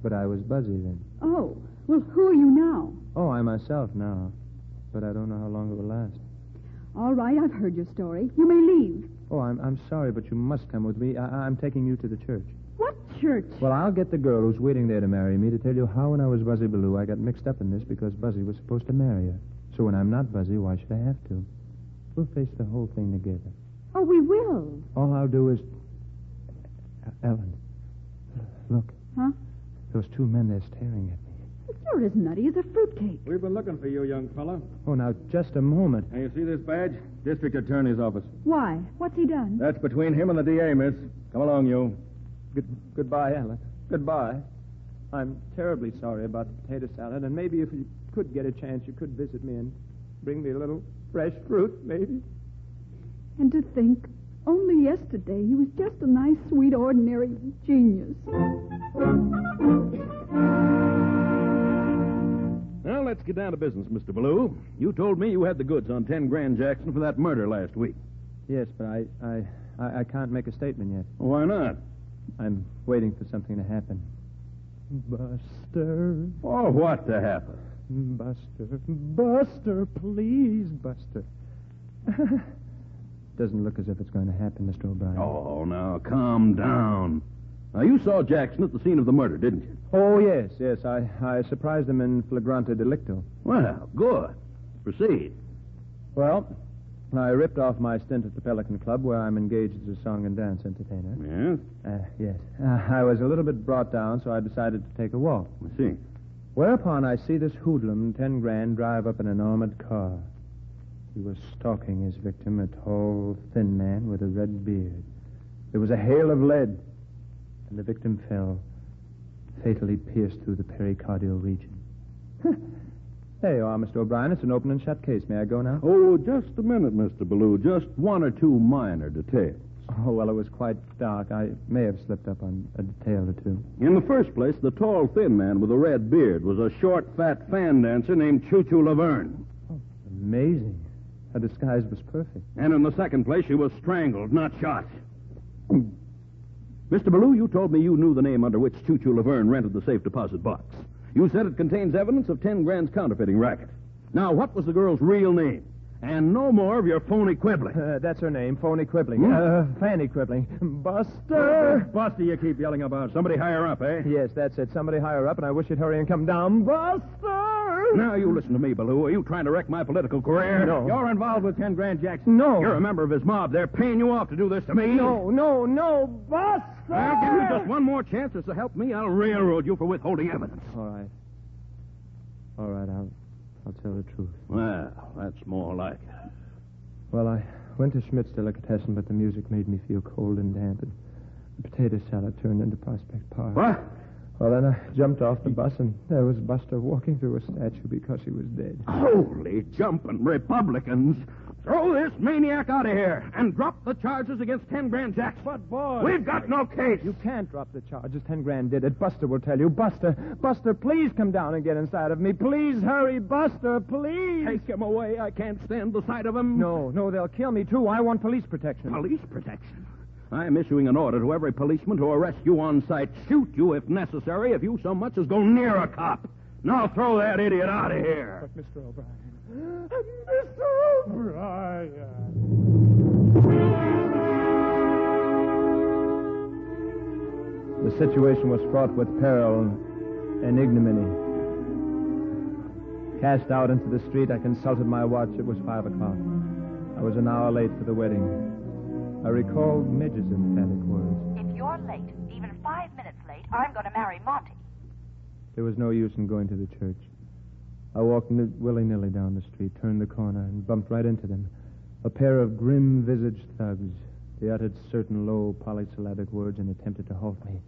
S4: But I was Buzzy then.
S6: Oh, well, who are you now?
S4: Oh, I'm myself now. But I don't know how long it will last.
S6: All right, I've heard your story. You may leave.
S4: Oh, I'm sorry, but you must come with me. I'm taking you to the church.
S6: What church?
S4: Well, I'll get the girl who's waiting there to marry me to tell you how when I was Buzzy Baloo, I got mixed up in this because Buzzy was supposed to marry her. So when I'm not Buzzy, why should I have to? We'll face the whole thing together.
S6: Oh, we will.
S4: All I'll do is... Ellen, look.
S6: Huh?
S4: Those two men, they're staring at me.
S6: You're as nutty as a fruitcake.
S5: We've been looking for you, young fella.
S4: Oh, now, just a moment.
S5: Now, you see this badge? District Attorney's office.
S6: Why? What's he done?
S5: That's between him and the DA, miss. Come along, you.
S4: Goodbye, Ellen. Goodbye. I'm terribly sorry about the potato salad, and maybe if you could get a chance, you could visit me and bring me a little fresh fruit, maybe.
S6: And to think Only yesterday, he was just a nice, sweet, ordinary genius.
S5: Well, let's get down to business, Mr. Ballou. You told me you had the goods on 10 Grand Jackson for that murder last week.
S4: Yes, but I can't make a statement yet.
S5: Why not?
S4: I'm waiting for something to happen. Buster.
S5: Oh, what to happen?
S4: Buster, please, Buster. Doesn't look as if it's going to happen, Mr. O'Brien.
S5: Oh, now, calm down. Now, you saw Jackson at the scene of the murder, didn't you?
S4: Oh, yes. I surprised him in flagrante delicto.
S5: Well, good. Proceed.
S4: Well, I ripped off my stint at the Pelican Club, where I'm engaged as a song and dance entertainer.
S5: Yes?
S4: Yes. I was a little bit brought down, so I decided to take a walk.
S5: I see.
S4: Whereupon I see this hoodlum, 10 Grand, drive up in an armored car. He was stalking his victim, a tall, thin man with a red beard. There was a hail of lead, and the victim fell, fatally pierced through the pericardial region. There you are, Mr. O'Brien. It's an open and shut case. May I go now?
S5: Oh, just a minute, Mr. Ballou. Just one or two minor details.
S4: Oh, well, it was quite dark. I may have slipped up on a detail or two.
S5: In the first place, the tall, thin man with a red beard was a short, fat fan dancer named Choo-Choo Laverne.
S4: Oh, amazing. Her disguise was perfect.
S5: And in the second place, she was strangled, not shot. Mr. Ballou, you told me you knew the name under which Choo-Choo Laverne rented the safe deposit box. You said it contains evidence of 10 Grand's counterfeiting racket. Now, what was the girl's real name? And no more of your phony quibbling.
S4: That's her name, phony quibbling. Fanny quibbling.
S5: Buster! Buster, you keep yelling about. Somebody higher up, eh?
S4: Yes, that's it. Somebody higher up, and I wish you'd hurry and come down. Buster!
S5: Now, you listen to me, Ballou. Are you trying to wreck my political career?
S4: No.
S5: You're involved with 10 Grand Jackson.
S4: No.
S5: You're a member of his mob. They're paying you off to do this to me.
S4: No, Buster!
S5: I'll give you just one more chance to help me. I'll railroad you for withholding evidence.
S4: All right, I'll tell the truth.
S5: Well, that's more like it.
S4: Well, I went to Schmidt's Delicatessen, but the music made me feel cold and damp, and the potato salad turned into Prospect Park.
S5: What?
S4: Well, then I jumped off the bus, and there was Buster walking through a statue because he was dead.
S5: Holy jumping Republicans. Throw this maniac out of here and drop the charges against 10 Grand Jackson.
S4: But, boy...
S5: We've got no case.
S4: You can't drop the charges. 10 Grand did it. Buster will tell you. Buster, please come down and get inside of me. Please hurry, Buster, please.
S5: Take him away. I can't stand the sight of him.
S4: No, they'll kill me, too. I want police protection.
S5: Police protection? I'm issuing an order to every policeman to arrest you on sight. Shoot you if necessary if you so much as go near a cop. Now throw that idiot out of here.
S4: But, Mr. O'Brien...
S14: Mr. O'Brien.
S4: The situation was fraught with peril and ignominy. Cast out into the street, I consulted my watch. It was 5 o'clock. I was an hour late for the wedding. I recalled Midge's emphatic words.
S19: If you're late, even 5 minutes late, I'm going to marry Monty.
S4: There was no use in going to the church. I walked willy-nilly down the street, turned the corner, and bumped right into them. A pair of grim-visaged thugs. They uttered certain low, polysyllabic words and attempted to halt me.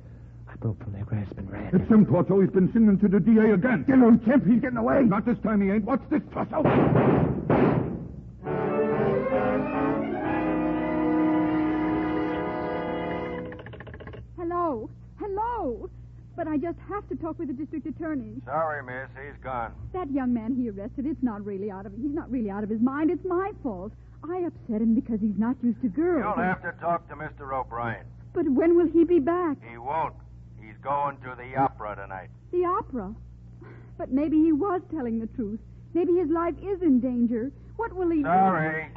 S4: I broke from their grasp and ran.
S8: It's him, Torso. He's been singing to the DA again. Get on, Kemp. He's getting away. Not this time he ain't. What's this, Torso?
S6: Hello. But I just have to talk with the district attorney.
S16: Sorry, miss. He's gone.
S6: That young man he arrested, he's not really out of his mind. It's my fault. I upset him because he's not used to girls.
S16: You'll have to talk to Mr. O'Brien.
S6: But when will he be back?
S16: He won't. He's going to the opera tonight.
S6: The opera? But maybe he was telling the truth. Maybe his life is in danger. What will he do?
S16: Sorry.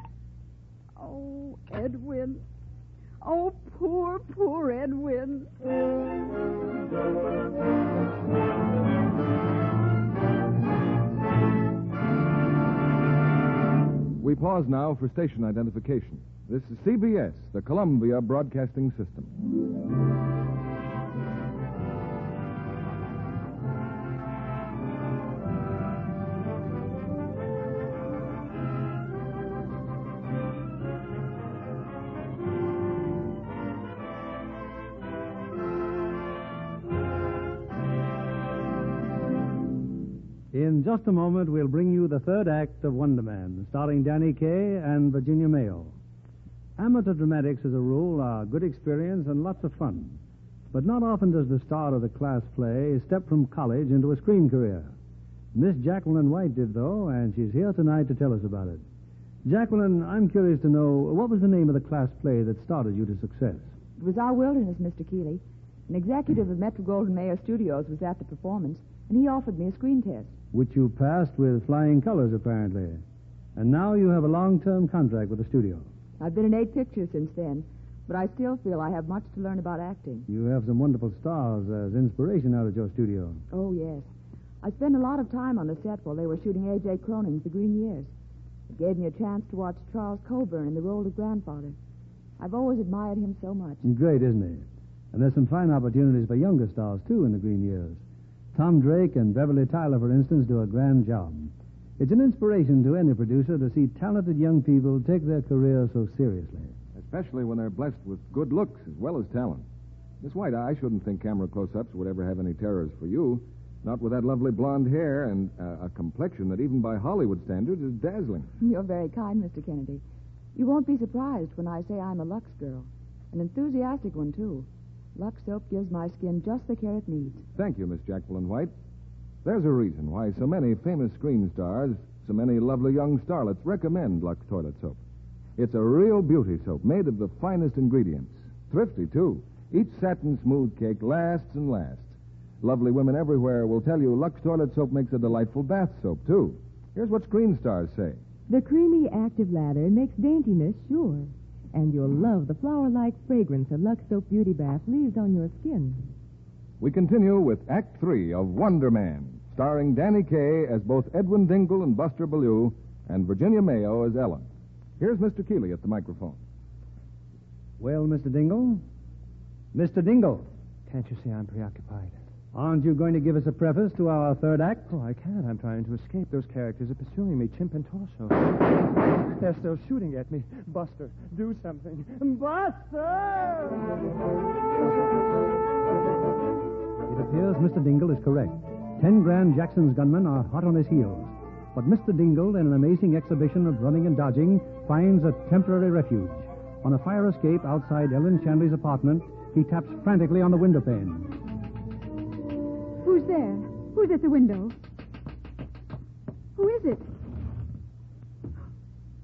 S6: Oh, Edwin. Oh, poor Edwin.
S2: We pause now for station identification. This is CBS, the Columbia Broadcasting System.
S3: In just a moment, we'll bring you the third act of Wonder Man, starring Danny Kaye and Virginia Mayo. Amateur dramatics, as a rule, are good experience and lots of fun. But not often does the star of the class play step from college into a screen career. Miss Jacqueline White did, though, and she's here tonight to tell us about it. Jacqueline, I'm curious to know, what was the name of the class play that started you to success?
S20: It was Our Wilderness, Mr. Keeley. An executive of Metro-Goldwyn-Mayer Studios was at the performance, and he offered me a screen test.
S3: Which you passed with flying colors, apparently. And now you have a long-term contract with the studio.
S20: I've been in 8 pictures since then, but I still feel I have much to learn about acting.
S3: You have some wonderful stars as inspiration out at your studio.
S20: Oh, yes. I spent a lot of time on the set while they were shooting A.J. Cronin's The Green Years. It gave me a chance to watch Charles Coburn in the role of grandfather. I've always admired him so much.
S3: Great, isn't he? And there's some fine opportunities for younger stars, too, in The Green Years. Tom Drake and Beverly Tyler, for instance, do a grand job. It's an inspiration to any producer to see talented young people take their career so seriously.
S7: Especially when they're blessed with good looks as well as talent. Miss White, I shouldn't think camera close-ups would ever have any terrors for you. Not with that lovely blonde hair and a complexion that even by Hollywood standards is dazzling.
S20: You're very kind, Mr. Kennedy. You won't be surprised when I say I'm a Lux girl. An enthusiastic one, too. Lux soap gives my skin just the care it needs.
S7: Thank you, Miss Jacqueline White. There's a reason why so many famous screen stars, so many lovely young starlets recommend Lux toilet soap. It's a real beauty soap made of the finest ingredients. Thrifty, too. Each satin smooth cake lasts and lasts. Lovely women everywhere will tell you Lux toilet soap makes a delightful bath soap, too. Here's what screen stars say.
S15: The creamy, active lather makes daintiness sure. And you'll love the flower-like fragrance a Lux Soap Beauty Bath leaves on your skin.
S7: We continue with Act 3 of Wonder Man, starring Danny Kaye as both Edwin Dingle and Buster Bellew, and Virginia Mayo as Ellen. Here's Mr. Keeley at the microphone.
S3: Well, Mr. Dingle? Mr. Dingle?
S4: Can't you see I'm preoccupied?
S3: Aren't you going to give us a preface to our third act?
S4: Oh, I can't. I'm trying to escape. Those characters are pursuing me, Chimp and Torso. They're still shooting at me. Buster, do something. Buster!
S3: It appears Mr. Dingle is correct. 10 Grand Jackson's gunmen are hot on his heels. But Mr. Dingle, in an amazing exhibition of running and dodging, finds a temporary refuge. On a fire escape outside Ellen Shanley's apartment, he taps frantically on the window pane.
S6: Who's there? Who's at the window? Who is it?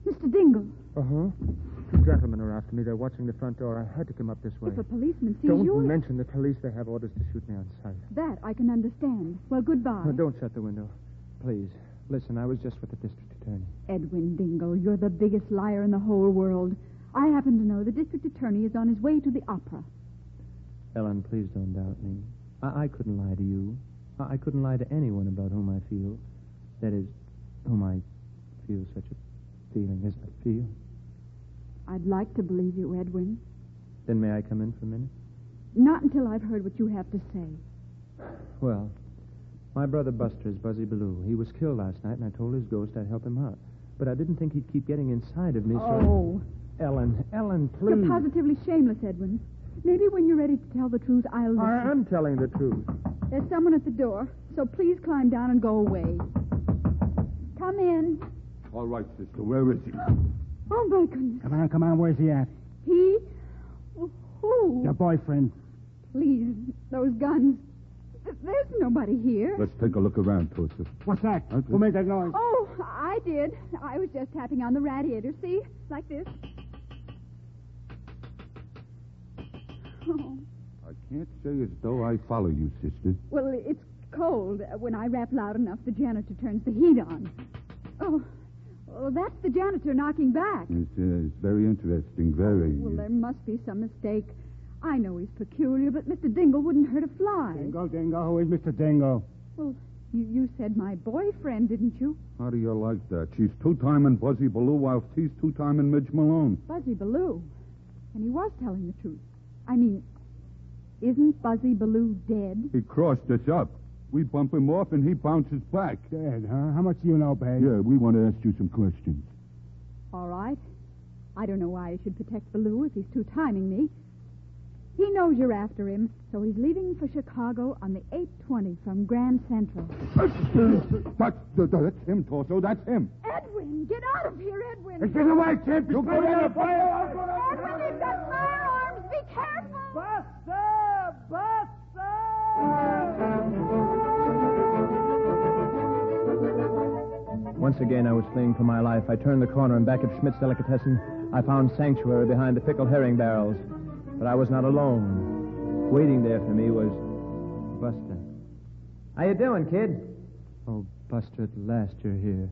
S6: Mr. Dingle.
S4: Uh-huh. Two gentlemen are after me. They're watching the front door. I had to come up this way.
S6: If a policeman sees
S4: Don't
S6: you...
S4: mention the police. They have orders to shoot me on sight.
S6: That I can understand. Well, goodbye.
S4: No, don't shut the window. Please. Listen, I was just with the district attorney.
S6: Edwin Dingle, you're the biggest liar in the whole world. I happen to know the district attorney is on his way to the opera.
S4: Ellen, please don't doubt me. I couldn't lie to you. I couldn't lie to anyone about whom I feel. That is, whom I feel such a feeling as I feel.
S6: I'd like to believe you, Edwin.
S4: Then may I come in for a minute?
S6: Not until I've heard what you have to say.
S4: Well, my brother Buster is Buzzy Bellew. He was killed last night, and I told his ghost I'd help him out. But I didn't think he'd keep getting inside of me,
S6: Oh.
S4: so... Ellen, please.
S6: You're positively shameless, Edwin. Maybe when you're ready to tell the truth, I'll listen.
S4: I'm telling the truth.
S6: There's someone at the door, so please climb down and go away. Come in.
S8: All right, sister. Where is he?
S6: Oh, my goodness.
S9: Come on. Where's he at?
S6: He? Who?
S9: Your boyfriend.
S6: Please, those guns. There's nobody here.
S8: Let's take a look around, Torso.
S9: What's that? Who made that noise?
S6: Oh, I did. I was just tapping on the radiator. See? Like this. Oh.
S8: I can't say as though I follow you, sister.
S6: Well, it's cold. When I rap loud enough, the janitor turns the heat on. Oh, well, that's the janitor knocking back.
S8: It's very interesting, very.
S6: Well, there must be some mistake. I know he's peculiar, but Mr. Dingle wouldn't hurt a fly.
S9: Dingle. Who is Mr. Dingle?
S6: Well, you said my boyfriend, didn't you?
S8: How do you like that? She's two-timing Buzzy Bellew while he's two-timing Midge Malone.
S6: Buzzy Bellew? And he was telling the truth. I mean, isn't Buzzy Bellew dead?
S8: He crossed us up. We bump him off, and he bounces back.
S9: Dead, huh? How much do you know, babe?
S8: Yeah, we want to ask you some questions.
S6: All right. I don't know why I should protect Bellew if he's two-timing me. He knows you're after him, so he's leaving for Chicago on the 8:20 from Grand Central.
S8: That's him, Torso. That's him.
S6: Edwin, get out of here, Edwin.
S8: Get away, Chip. You go down the fire.
S6: Edwin, they've got firearms. Be careful.
S14: Buster! Buster!
S4: Once again, I was fleeing for my life. I turned the corner, and back at Schmidt's Delicatessen, I found sanctuary behind the pickled herring barrels. But I was not alone. Waiting there for me was Buster.
S12: How you doing, kid?
S4: Oh, Buster, at last you're here.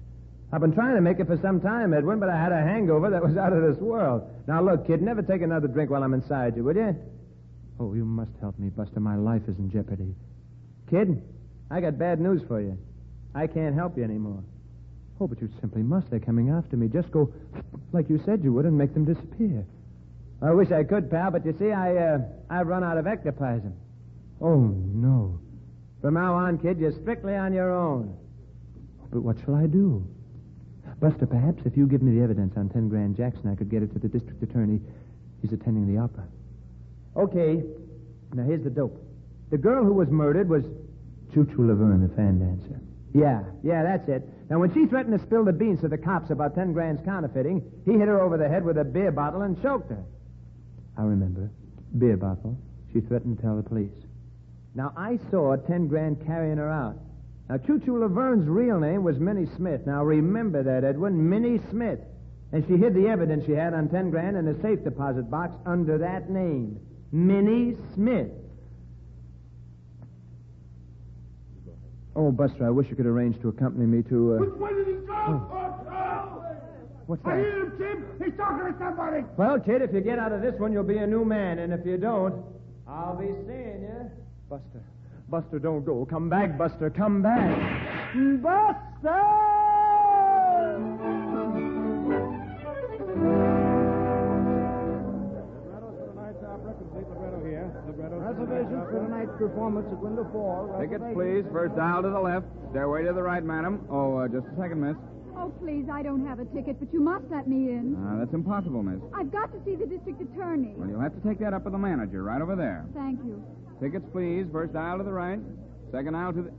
S12: I've been trying to make it for some time, Edwin, but I had a hangover that was out of this world. Now, look, kid, never take another drink while I'm inside you, will you?
S4: Oh, you must help me, Buster. My life is in jeopardy.
S12: Kid, I got bad news for you. I can't help you anymore.
S4: Oh, but you simply must. They're coming after me. Just go like you said you would and make them disappear.
S12: I wish I could, pal, but you see, I've run out of ectoplasm.
S4: Oh, no.
S12: From now on, kid, you're strictly on your own.
S4: But what shall I do? Buster, perhaps if you give me the evidence on 10 Grand Jackson, I could get it to the district attorney. He's attending the opera.
S12: Okay. Now, here's the dope. The girl who was murdered was
S4: Choo Choo Laverne, the fan dancer.
S12: Yeah, that's it. Now, when she threatened to spill the beans to the cops about 10 grand's counterfeiting, he hit her over the head with a beer bottle and choked her.
S4: I remember. Beer bottle. She threatened to tell the police.
S12: Now, I saw 10 grand carrying her out. Now, Choo Choo Laverne's real name was Minnie Smith. Now, remember that, Edwin. Minnie Smith. And she hid the evidence she had on 10 grand in a safe deposit box under that name. Minnie Smith.
S4: Oh, Buster, I wish you could arrange to accompany me to,
S8: Which way did he go?
S4: What's
S8: I
S4: that?
S8: hear him, Chip. He's talking to somebody.
S12: Well, kid, if you get out of this one, you'll be a new man. And if you don't, I'll be seeing you.
S4: Buster. Buster, don't go. Come back, Buster. Come back.
S14: Buster!
S10: Reservations for tonight's performance at window 4.
S11: Tickets, please. First aisle to the left. Stairway to the right, madam. Oh, just a second, miss.
S6: Oh, please, I don't have a ticket, but you must let me in.
S11: That's impossible, miss.
S6: I've got to see the district attorney.
S11: Well, you'll have to take that up with the manager right over there.
S6: Thank you.
S11: Tickets, please. First aisle to the right. Second aisle to the...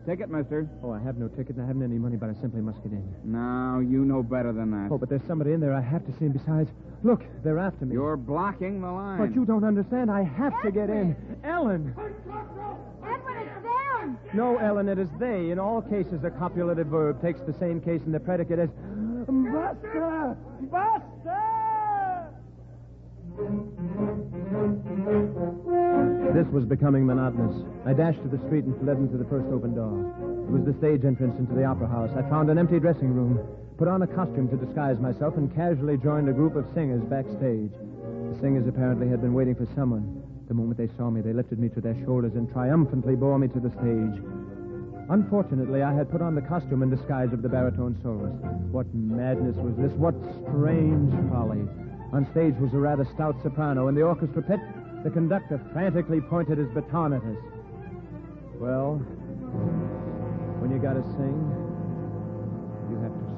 S11: Ticket, mister.
S4: Oh, I have no ticket and I haven't any money, but I simply must get in.
S11: No, you know better than that.
S4: Oh, but there's somebody in there I have to see, and besides, look, they're after me.
S11: You're blocking the line.
S4: But you don't understand. I have to get in. Ellen!
S6: Edwin, it's them!
S4: No, Ellen, it is they. In all cases, a copulative verb takes the same case and the predicate as...
S14: Buster! Buster!
S4: This was becoming monotonous. I dashed to the street and fled into the first open door. It was the stage entrance into the opera house. I found an empty dressing room, put on a costume to disguise myself, and casually joined a group of singers backstage. The singers apparently had been waiting for someone. The moment they saw me, they lifted me to their shoulders and triumphantly bore me to the stage. Unfortunately, I had put on the costume and disguise of the baritone soloist. What madness was this? What strange folly. On stage was a rather stout soprano. In the orchestra pit, the conductor frantically pointed his baton at us. Well, when you gotta sing, you have to sing.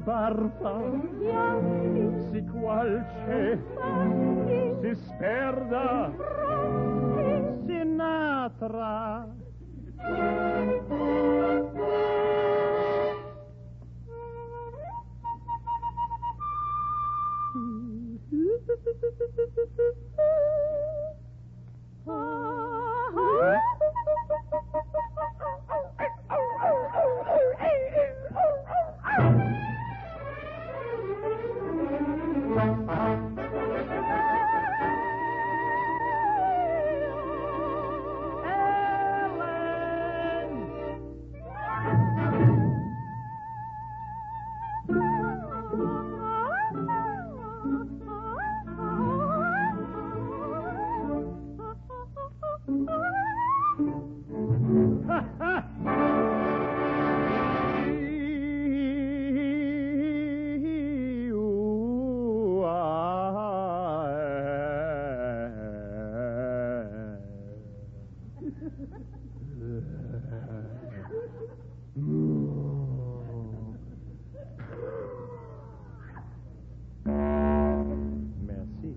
S14: Barfa, si qua dolce, si sperda, Sinatra.
S17: Merci.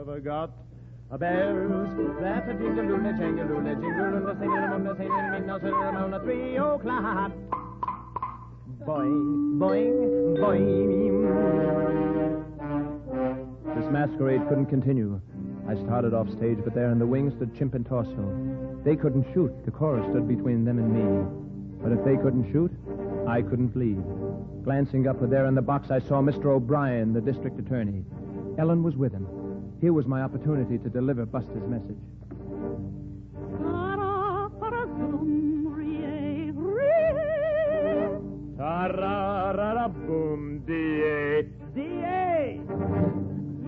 S17: I've got a bells that a jingle-luna, jangle-luna, jingle-luna, sing-a-luna, sing-a-luna, sing-a-luna, 3 o'clock. Boing, boing, boing.
S4: This masquerade couldn't continue. I started off stage, but there in the wings stood Chimp and Torso. They couldn't shoot. The chorus stood between them and me. But if they couldn't shoot, I couldn't lead. Glancing upward there in the box, I saw Mr. O'Brien, the district attorney. Ellen was with him. Here was my opportunity to deliver Buster's message.
S17: Tararara-boom, D.A. D.A.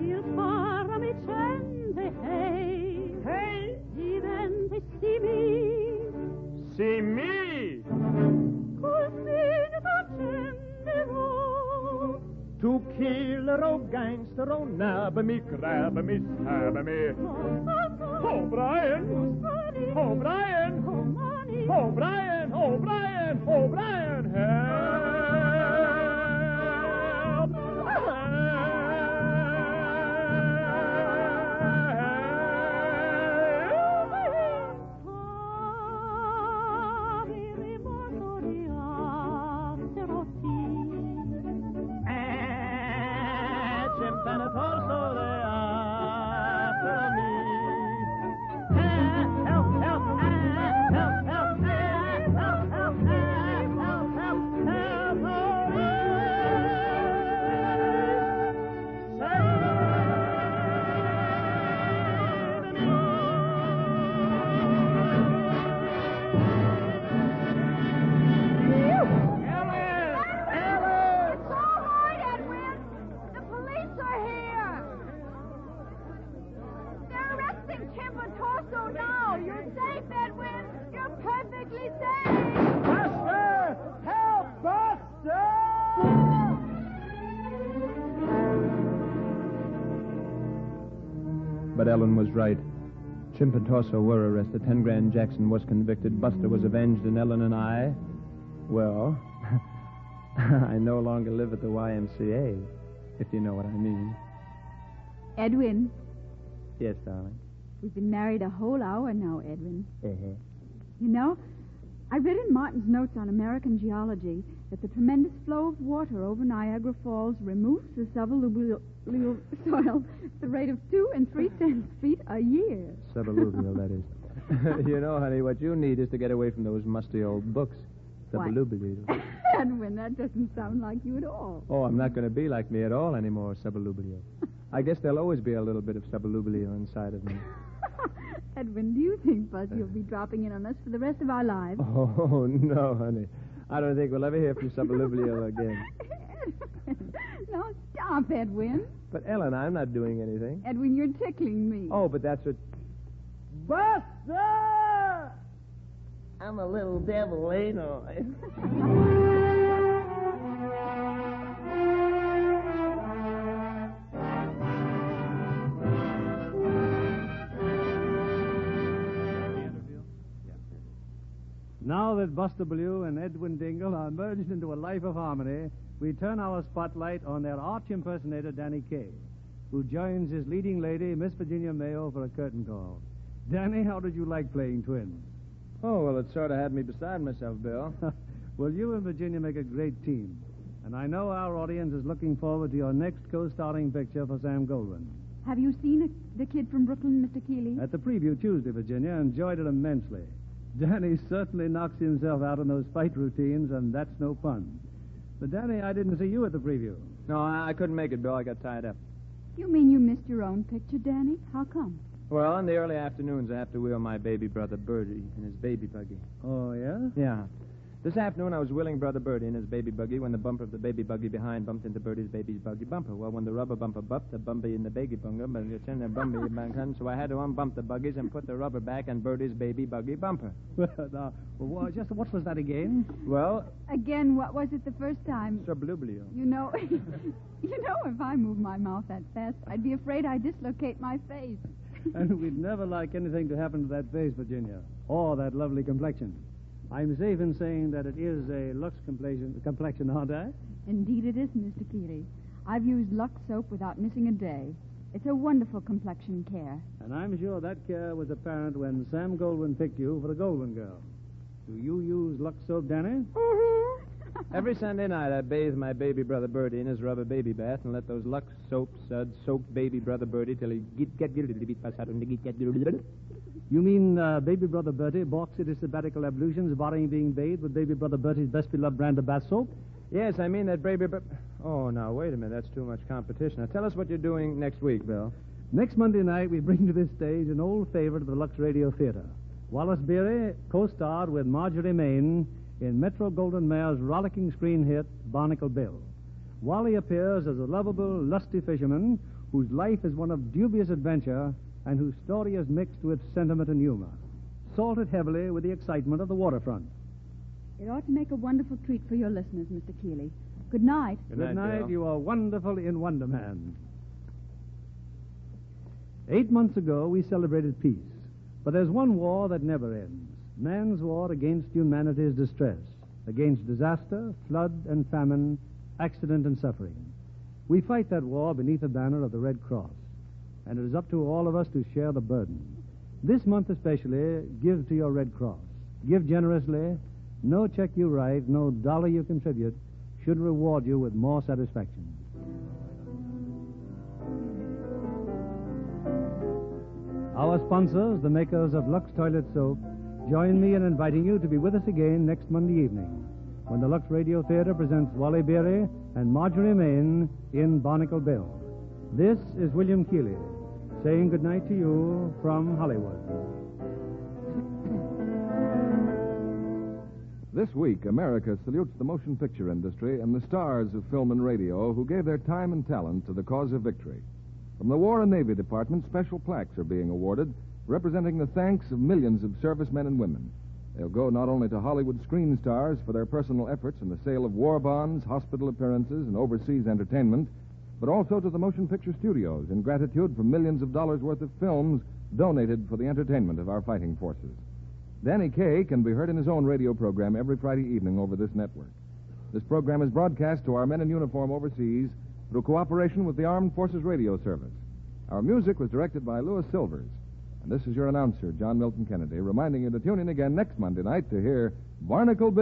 S21: Il caro mi sente, hey,
S17: hey,
S21: diventa simile.
S17: See me.
S21: Così facendero.
S17: To killer, oh gangster, oh nab me, grab me, stab me. O'Brien! O'Brien! O'Brien! O'Brien! O'Brien! Help! And it's also there after me. Help, help, help, help, help, help, help, help, help, help,
S4: But Ellen was right. Chimp and Torso were arrested. 10 Grand Jackson was convicted. Buster was avenged, and Ellen and I, well, I no longer live at the YMCA, if you know what I mean.
S6: Edwin,
S4: Yes, darling.
S6: we've been married a whole hour now, Edwin.
S4: Uh-huh.
S6: You know, I read in Martin's notes on American geology that the tremendous flow of water over Niagara Falls removes the suballuvial soil at the rate of 2 3/10 feet a year.
S4: Suballuvial, that is. You know, honey, what you need is to get away from those musty old books.
S6: Why?
S4: Suballuvial.
S6: Edwin, that doesn't sound like you at all.
S4: Oh, I'm not going to be like me at all anymore, suballuvial. I guess there'll always be a little bit of suballuvial inside of me.
S6: Edwin, do you think, Buzz, you'll be dropping in on us for the rest of our lives?
S4: Oh, no, honey. I don't think we'll ever hear from suballuvial again.
S6: No, stop, Edwin.
S4: But, Ellen, I'm not doing anything.
S6: Edwin, you're tickling me.
S4: Oh, but that's what...
S17: Buster!
S22: I'm a little devil, ain't I?
S3: Now that Buster Blue and Edwin Dingle are merged into a life of harmony, we turn our spotlight on their arch impersonator, Danny Kaye, who joins his leading lady, Miss Virginia Mayo, for a curtain call. Danny, how did you like playing twins?
S4: Oh, well, it sort of had me beside myself, Bill.
S3: Well, you and Virginia make a great team. And I know our audience is looking forward to your next co-starring picture for Sam Goldwyn.
S6: Have you seen the kid from Brooklyn, Mr. Keeley?
S3: At the preview Tuesday, Virginia, enjoyed it immensely. Danny certainly knocks himself out in those fight routines, and that's no fun. But, Danny, I didn't see you at the preview.
S4: No, I couldn't make it, Bill. I got tied up.
S6: You mean you missed your own picture, Danny? How come?
S4: Well, in the early afternoons, I have to wheel my baby brother Bertie in his baby buggy.
S3: Oh, yeah?
S4: Yeah. This afternoon, I was wheeling Brother Bertie in his baby buggy when the bumper of the baby buggy behind bumped into Bertie's baby's buggy bumper. Well, when the rubber bumper bumped, the bumpy in the baby bumper, but it's in the bumpy back, so I had to unbump the buggies and put the rubber back on Bertie's baby buggy bumper.
S3: Just what was that again?
S4: Well...
S6: Again, what was it the first time?
S4: Subliblio.
S6: You know, if I moved my mouth that fast, I'd be afraid I'd dislocate my face.
S3: And we'd never like anything to happen to that face, Virginia, or that lovely complexion. I'm safe in saying that it is a Lux complexion, aren't I?
S6: Indeed it is, Mr. Keeley. I've used Lux soap without missing a day. It's a wonderful complexion care.
S3: And I'm sure that care was apparent when Sam Goldwyn picked you for the Goldwyn Girl. Do you use Lux soap, Danny?
S6: Mm-hmm.
S4: Every Sunday night, I bathe my baby brother Bertie in his rubber baby bath and let those Lux soap suds soak baby brother Bertie till he get.
S3: You mean baby brother Bertie balks at his sabbatical ablutions, barring being bathed with baby brother Bertie's best beloved brand of bath soap?
S4: Yes, I mean that baby... Oh, now, wait a minute. That's too much competition. Now, tell us what you're doing next week, Bill.
S3: Next Monday night, we bring to this stage an old favorite of the Lux Radio Theater. Wallace Beery co-starred with Marjorie Main in Metro-Goldwyn-Mayer's rollicking screen hit, Barnacle Bill. Wally appears as a lovable, lusty fisherman whose life is one of dubious adventure and whose story is mixed with sentiment and humor, salted heavily with the excitement of the waterfront.
S6: It ought to make a wonderful treat for your listeners, Mr. Keeley. Good night.
S3: Good night. You are wonderful in Wonder Man. 8 months ago, we celebrated peace. But there's one war that never ends. Man's war against humanity's distress, against disaster, flood and famine, accident and suffering. We fight that war beneath the banner of the Red Cross. And it is up to all of us to share the burden. This month especially, give to your Red Cross. Give generously. No check you write, no dollar you contribute should reward you with more satisfaction. Our sponsors, the makers of Lux Toilet Soap, join me in inviting you to be with us again next Monday evening when the Lux Radio Theater presents Wally Beery and Marjorie Main in Barnacle Bill. This is William Keeley saying goodnight to you from Hollywood.
S7: This week, America salutes the motion picture industry and the stars of film and radio who gave their time and talent to the cause of victory. From the War and Navy Department, special plaques are being awarded, representing the thanks of millions of servicemen and women. They'll go not only to Hollywood screen stars for their personal efforts in the sale of war bonds, hospital appearances, and overseas entertainment, but also to the motion picture studios in gratitude for millions of dollars worth of films donated for the entertainment of our fighting forces. Danny Kaye can be heard in his own radio program every Friday evening over this network. This program is broadcast to our men in uniform overseas through cooperation with the Armed Forces Radio Service. Our music was directed by Louis Silvers. And this is your announcer, John Milton Kennedy, reminding you to tune in again next Monday night to hear Barnacle Bill.